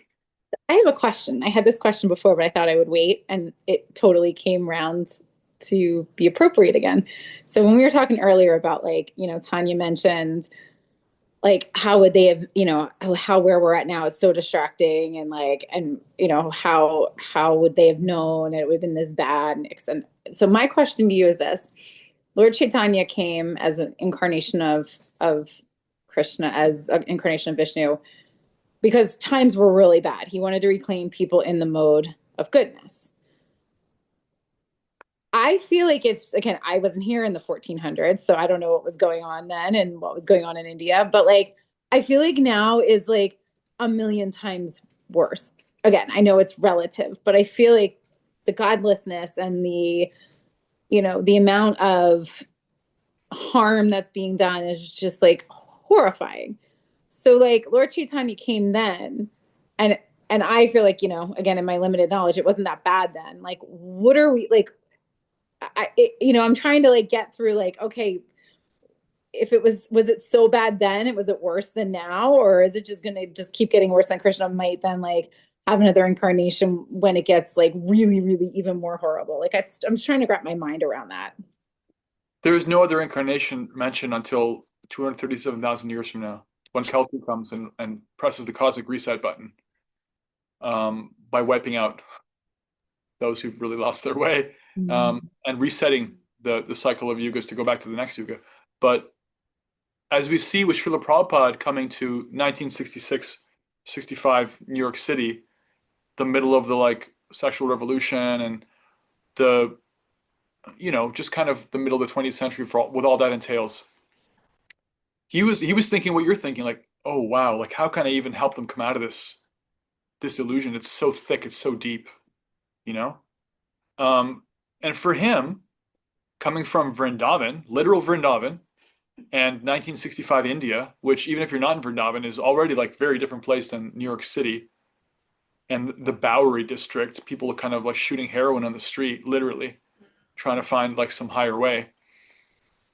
I have a question. I had this question before, but I thought I would wait, and it totally came round to be appropriate again. So when we were talking earlier about, like, Tanya mentioned, like, how would they have, how where we're at now is so distracting, and how would they have known it would have been this bad? And so my question to you is this: Lord Chaitanya came as an incarnation of Krishna, as an incarnation of Vishnu, because times were really bad. He wanted to reclaim people in the mode of goodness. I feel like it's, again, I wasn't here in the 1400s, so I don't know what was going on then and what was going on in India, but like, I feel like now is like a million times worse. Again, I know it's relative, but I feel like the godlessness and the amount of harm that's being done is just like horrifying. So like Lord Chaitanya came then, and I feel like, again, in my limited knowledge, it wasn't that bad then. Like, what are we like? I'm trying to like get through, like, okay, if it was it so bad then, was it worse than now, or is it just going to just keep getting worse? And Krishna might then like have another incarnation when it gets like really, really even more horrible. Like, I'm just trying to wrap my mind around that. There is no other incarnation mentioned until 237,000 years from now, when Canto comes and presses the cosmic reset button by wiping out those who've really lost their way, and resetting the cycle of yugas to go back to the next yuga. But as we see with Srila Prabhupada coming to 1966-65 New York City, the middle of the like sexual revolution and the, just kind of the middle of the 20th century with all that entails. He was thinking what you're thinking, like, oh wow, like how can I even help them come out of this illusion? It's so thick, it's so deep, and for him, coming from Vrindavan, literal Vrindavan, And 1965 India, which even if you're not in Vrindavan, is already like very different place than New York City. And the Bowery district, people are kind of like shooting heroin on the street, literally, trying to find like some higher way.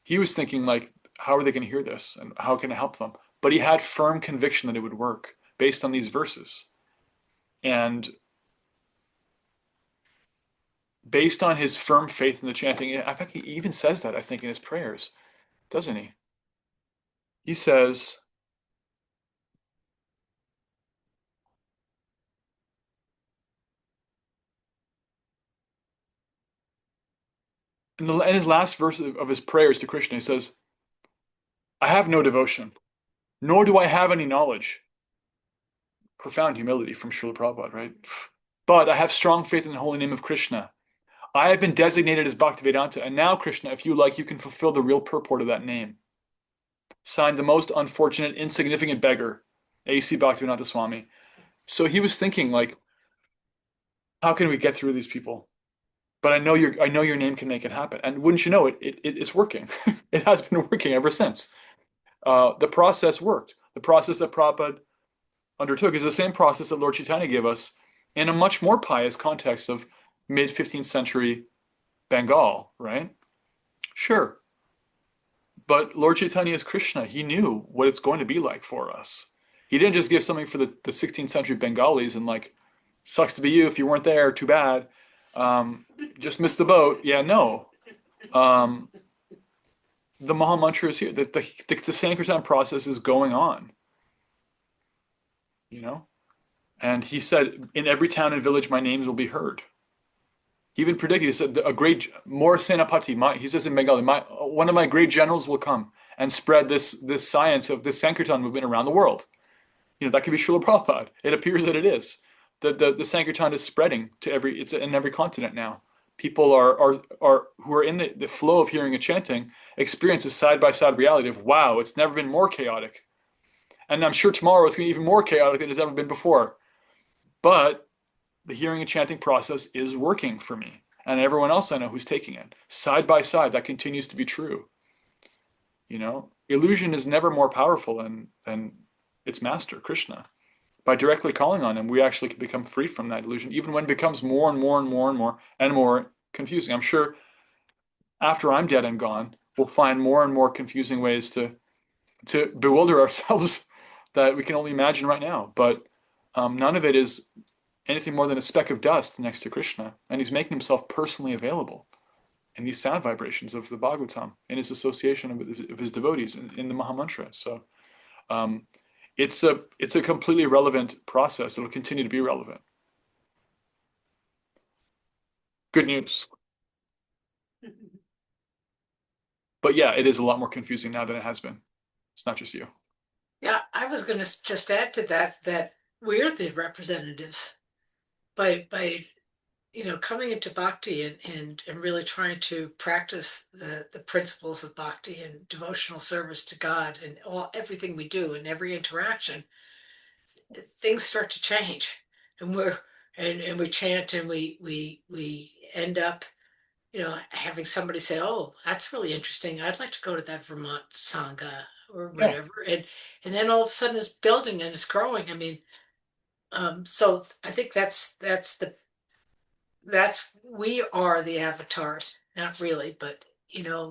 He was thinking like, how are they going to hear this and how can it help them? But he had firm conviction that it would work based on these verses. And based on his firm faith in the chanting, in fact, he even says that, I think, in his prayers, doesn't he? He says, in his last verse of his prayers to Krishna, he says, I have no devotion, nor do I have any knowledge. Profound humility from Srila Prabhupada, right? But I have strong faith in the holy name of Krishna. I have been designated as Bhaktivedanta, and now, Krishna, if you like, you can fulfill the real purport of that name. Signed, the most unfortunate, insignificant beggar, A.C. Bhaktivedanta Swami. So he was thinking, like, how can we get through these people? But I know your name can make it happen. And wouldn't you know it, it's working. It has been working ever since. The process worked. The process that Prabhupada undertook is the same process that Lord Chaitanya gave us in a much more pious context of mid 15th century Bengal, right? Sure. But Lord Chaitanya is Krishna. He knew what it's going to be like for us. He didn't just give something for the 16th century Bengalis and like, sucks to be you if you weren't there, too bad. Just missed the boat. Yeah, no. The Maha Mantra is here. The Sankirtan process is going on. You know? And he said, in every town and village, my names will be heard. He even predicted, he said, a great, more Senapati, he says in Bengali, one of my great generals will come and spread this science of this Sankirtan movement around the world. You know, that could be Srila Prabhupada. It appears that it is. The Sankirtan is spreading to it's in every continent now. People are who are in the flow of hearing and chanting experience a side-by-side reality of, wow, it's never been more chaotic. And I'm sure tomorrow it's going to be even more chaotic than it's ever been before. But the hearing and chanting process is working for me and everyone else I know who's taking it. Side by side, that continues to be true. You know, illusion is never more powerful than its master, Krishna. By directly calling on him, we actually can become free from that illusion, even when it becomes more and more and more and more and more confusing. I'm sure after I'm dead and gone, we'll find more and more confusing ways to bewilder ourselves that we can only imagine right now. But none of it is anything more than a speck of dust next to Krishna. And he's making himself personally available in these sound vibrations of the Bhagavatam, in his association of his devotees in the Maha Mantra. So it's a completely relevant process. It'll continue to be relevant. Good news. But yeah, it is a lot more confusing now than it has been. It's not just you. Yeah, I was going to just add to that we're the representatives by coming into bhakti and really trying to practice the principles of bhakti and devotional service to God and everything we do and every interaction. Things start to change, and we chant and we end up having somebody say, oh, that's really interesting, I'd like to go to that Vermont Sangha or whatever. Yeah. And then all of a sudden it's building and it's growing. I mean, so I think that's we are the avatars, not really, but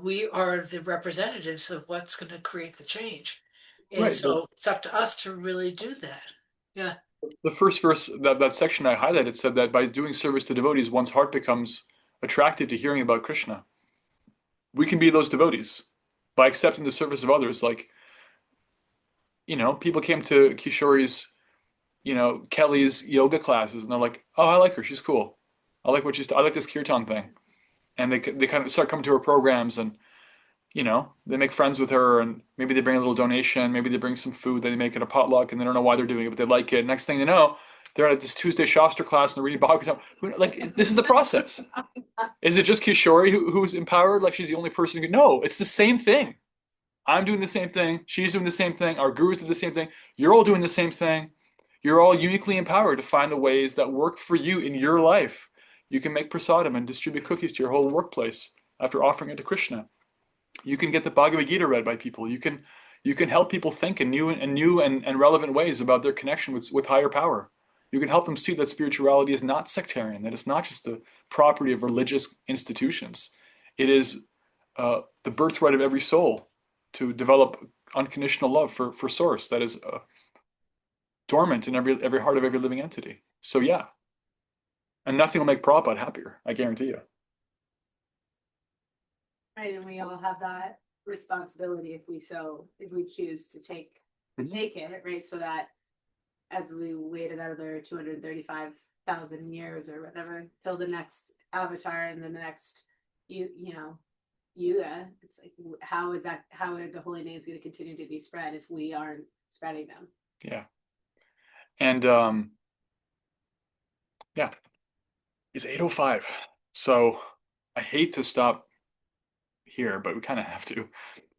we are the representatives of what's going to create the change. And right. So it's up to us to really do that. Yeah. The first verse, that section I highlighted, said that by doing service to devotees, one's heart becomes attracted to hearing about Krishna. We can be those devotees by accepting the service of others. Like, people came to Kishori's, Kelly's yoga classes, and they're like, oh, I like her. She's cool. I like this kirtan thing. And they kind of start coming to her programs and, they make friends with her and maybe they bring a little donation. Maybe they bring some food that they make at a potluck and they don't know why they're doing it, but they like it. Next thing they know, they're at this Tuesday Shastra class and they're reading Bhagavatam. Like, this is the process. Is it just Kishori who's empowered? Like she's the only person who no, it's the same thing. I'm doing the same thing. She's doing the same thing. Our gurus do the same thing. You're all doing the same thing. You're all uniquely empowered to find the ways that work for you in your life. You can make prasadam and distribute cookies to your whole workplace after offering it to Krishna. You can get the Bhagavad Gita read by people. You can help people think in new and relevant ways about their connection with higher power. You can help them see that spirituality is not sectarian, that it's not just the property of religious institutions. It is the birthright of every soul to develop unconditional love for source that is dormant in every heart of every living entity. So yeah, and nothing will make Prabhupada happier, I guarantee you. Right, and we all have that responsibility if we choose to take it, right? So that as we wait another 235,000 years or whatever till the next avatar and the next Yuga, it's like how are the holy names going to continue to be spread if we aren't spreading them? Yeah. And yeah, it's 8:05. So I hate to stop here, but we kind of have to.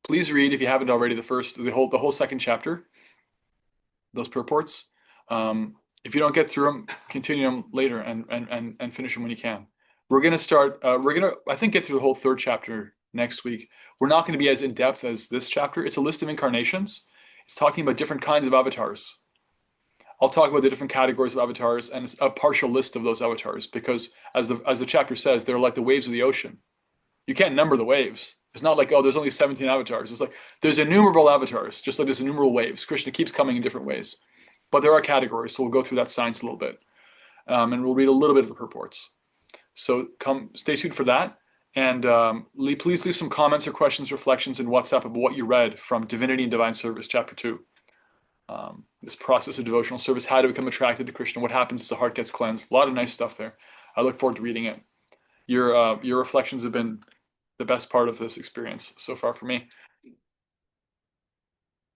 Please read, if you haven't already, the whole second chapter, those purports. If you don't get through them, continue them later and finish them when you can. We're gonna start. I think, get through the whole third chapter next week. We're not going to be as in depth as this chapter. It's a list of incarnations. It's talking about different kinds of avatars. I'll talk about the different categories of avatars and a partial list of those avatars because, as the chapter says, they're like the waves of the ocean. You can't number the waves. It's not like, oh, there's only 17 avatars. It's like there's innumerable avatars, just like there's innumerable waves. Krishna keeps coming in different ways. But there are categories, so we'll go through that science a little bit. And we'll read a little bit of the purports. So stay tuned for that. And please leave some comments or questions, reflections in WhatsApp about what you read from Divinity and Divine Service, Chapter 2. This process of devotional service, how to become attracted to Krishna, what happens as the heart gets cleansed. A lot of nice stuff there. I look forward to reading it. Your reflections have been the best part of this experience so far for me.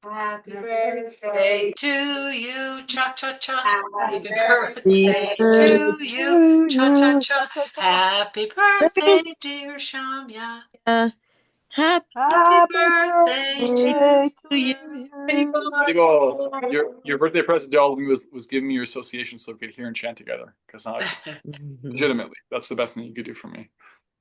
Happy birthday To you, cha cha cha. Happy Birthday to you, cha cha cha. Happy birthday, dear Shamya. Happy Birthday to you. Your birthday present to all of me was giving me your association so we could hear and chant together. Because legitimately, that's the best thing you could do for me.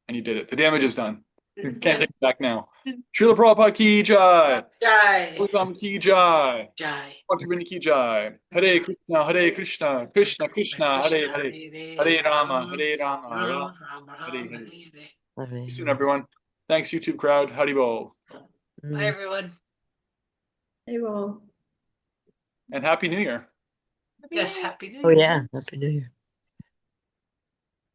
And you did it. The damage is done. You can't take it back now. Srila Prabhupada ki jai. Jai. Bhagavatam ki jai. Jai. Bhaktivinoda ki jai. Hare Krishna, Krishna Krishna, Hare Hare. Hare Rama, Rama Hare Hare. See you soon, everyone. Thanks, YouTube crowd. Haribol. Bye, everyone. Haribol. And Happy New Year. Yes, Happy New Year. Oh yeah, Happy New Year.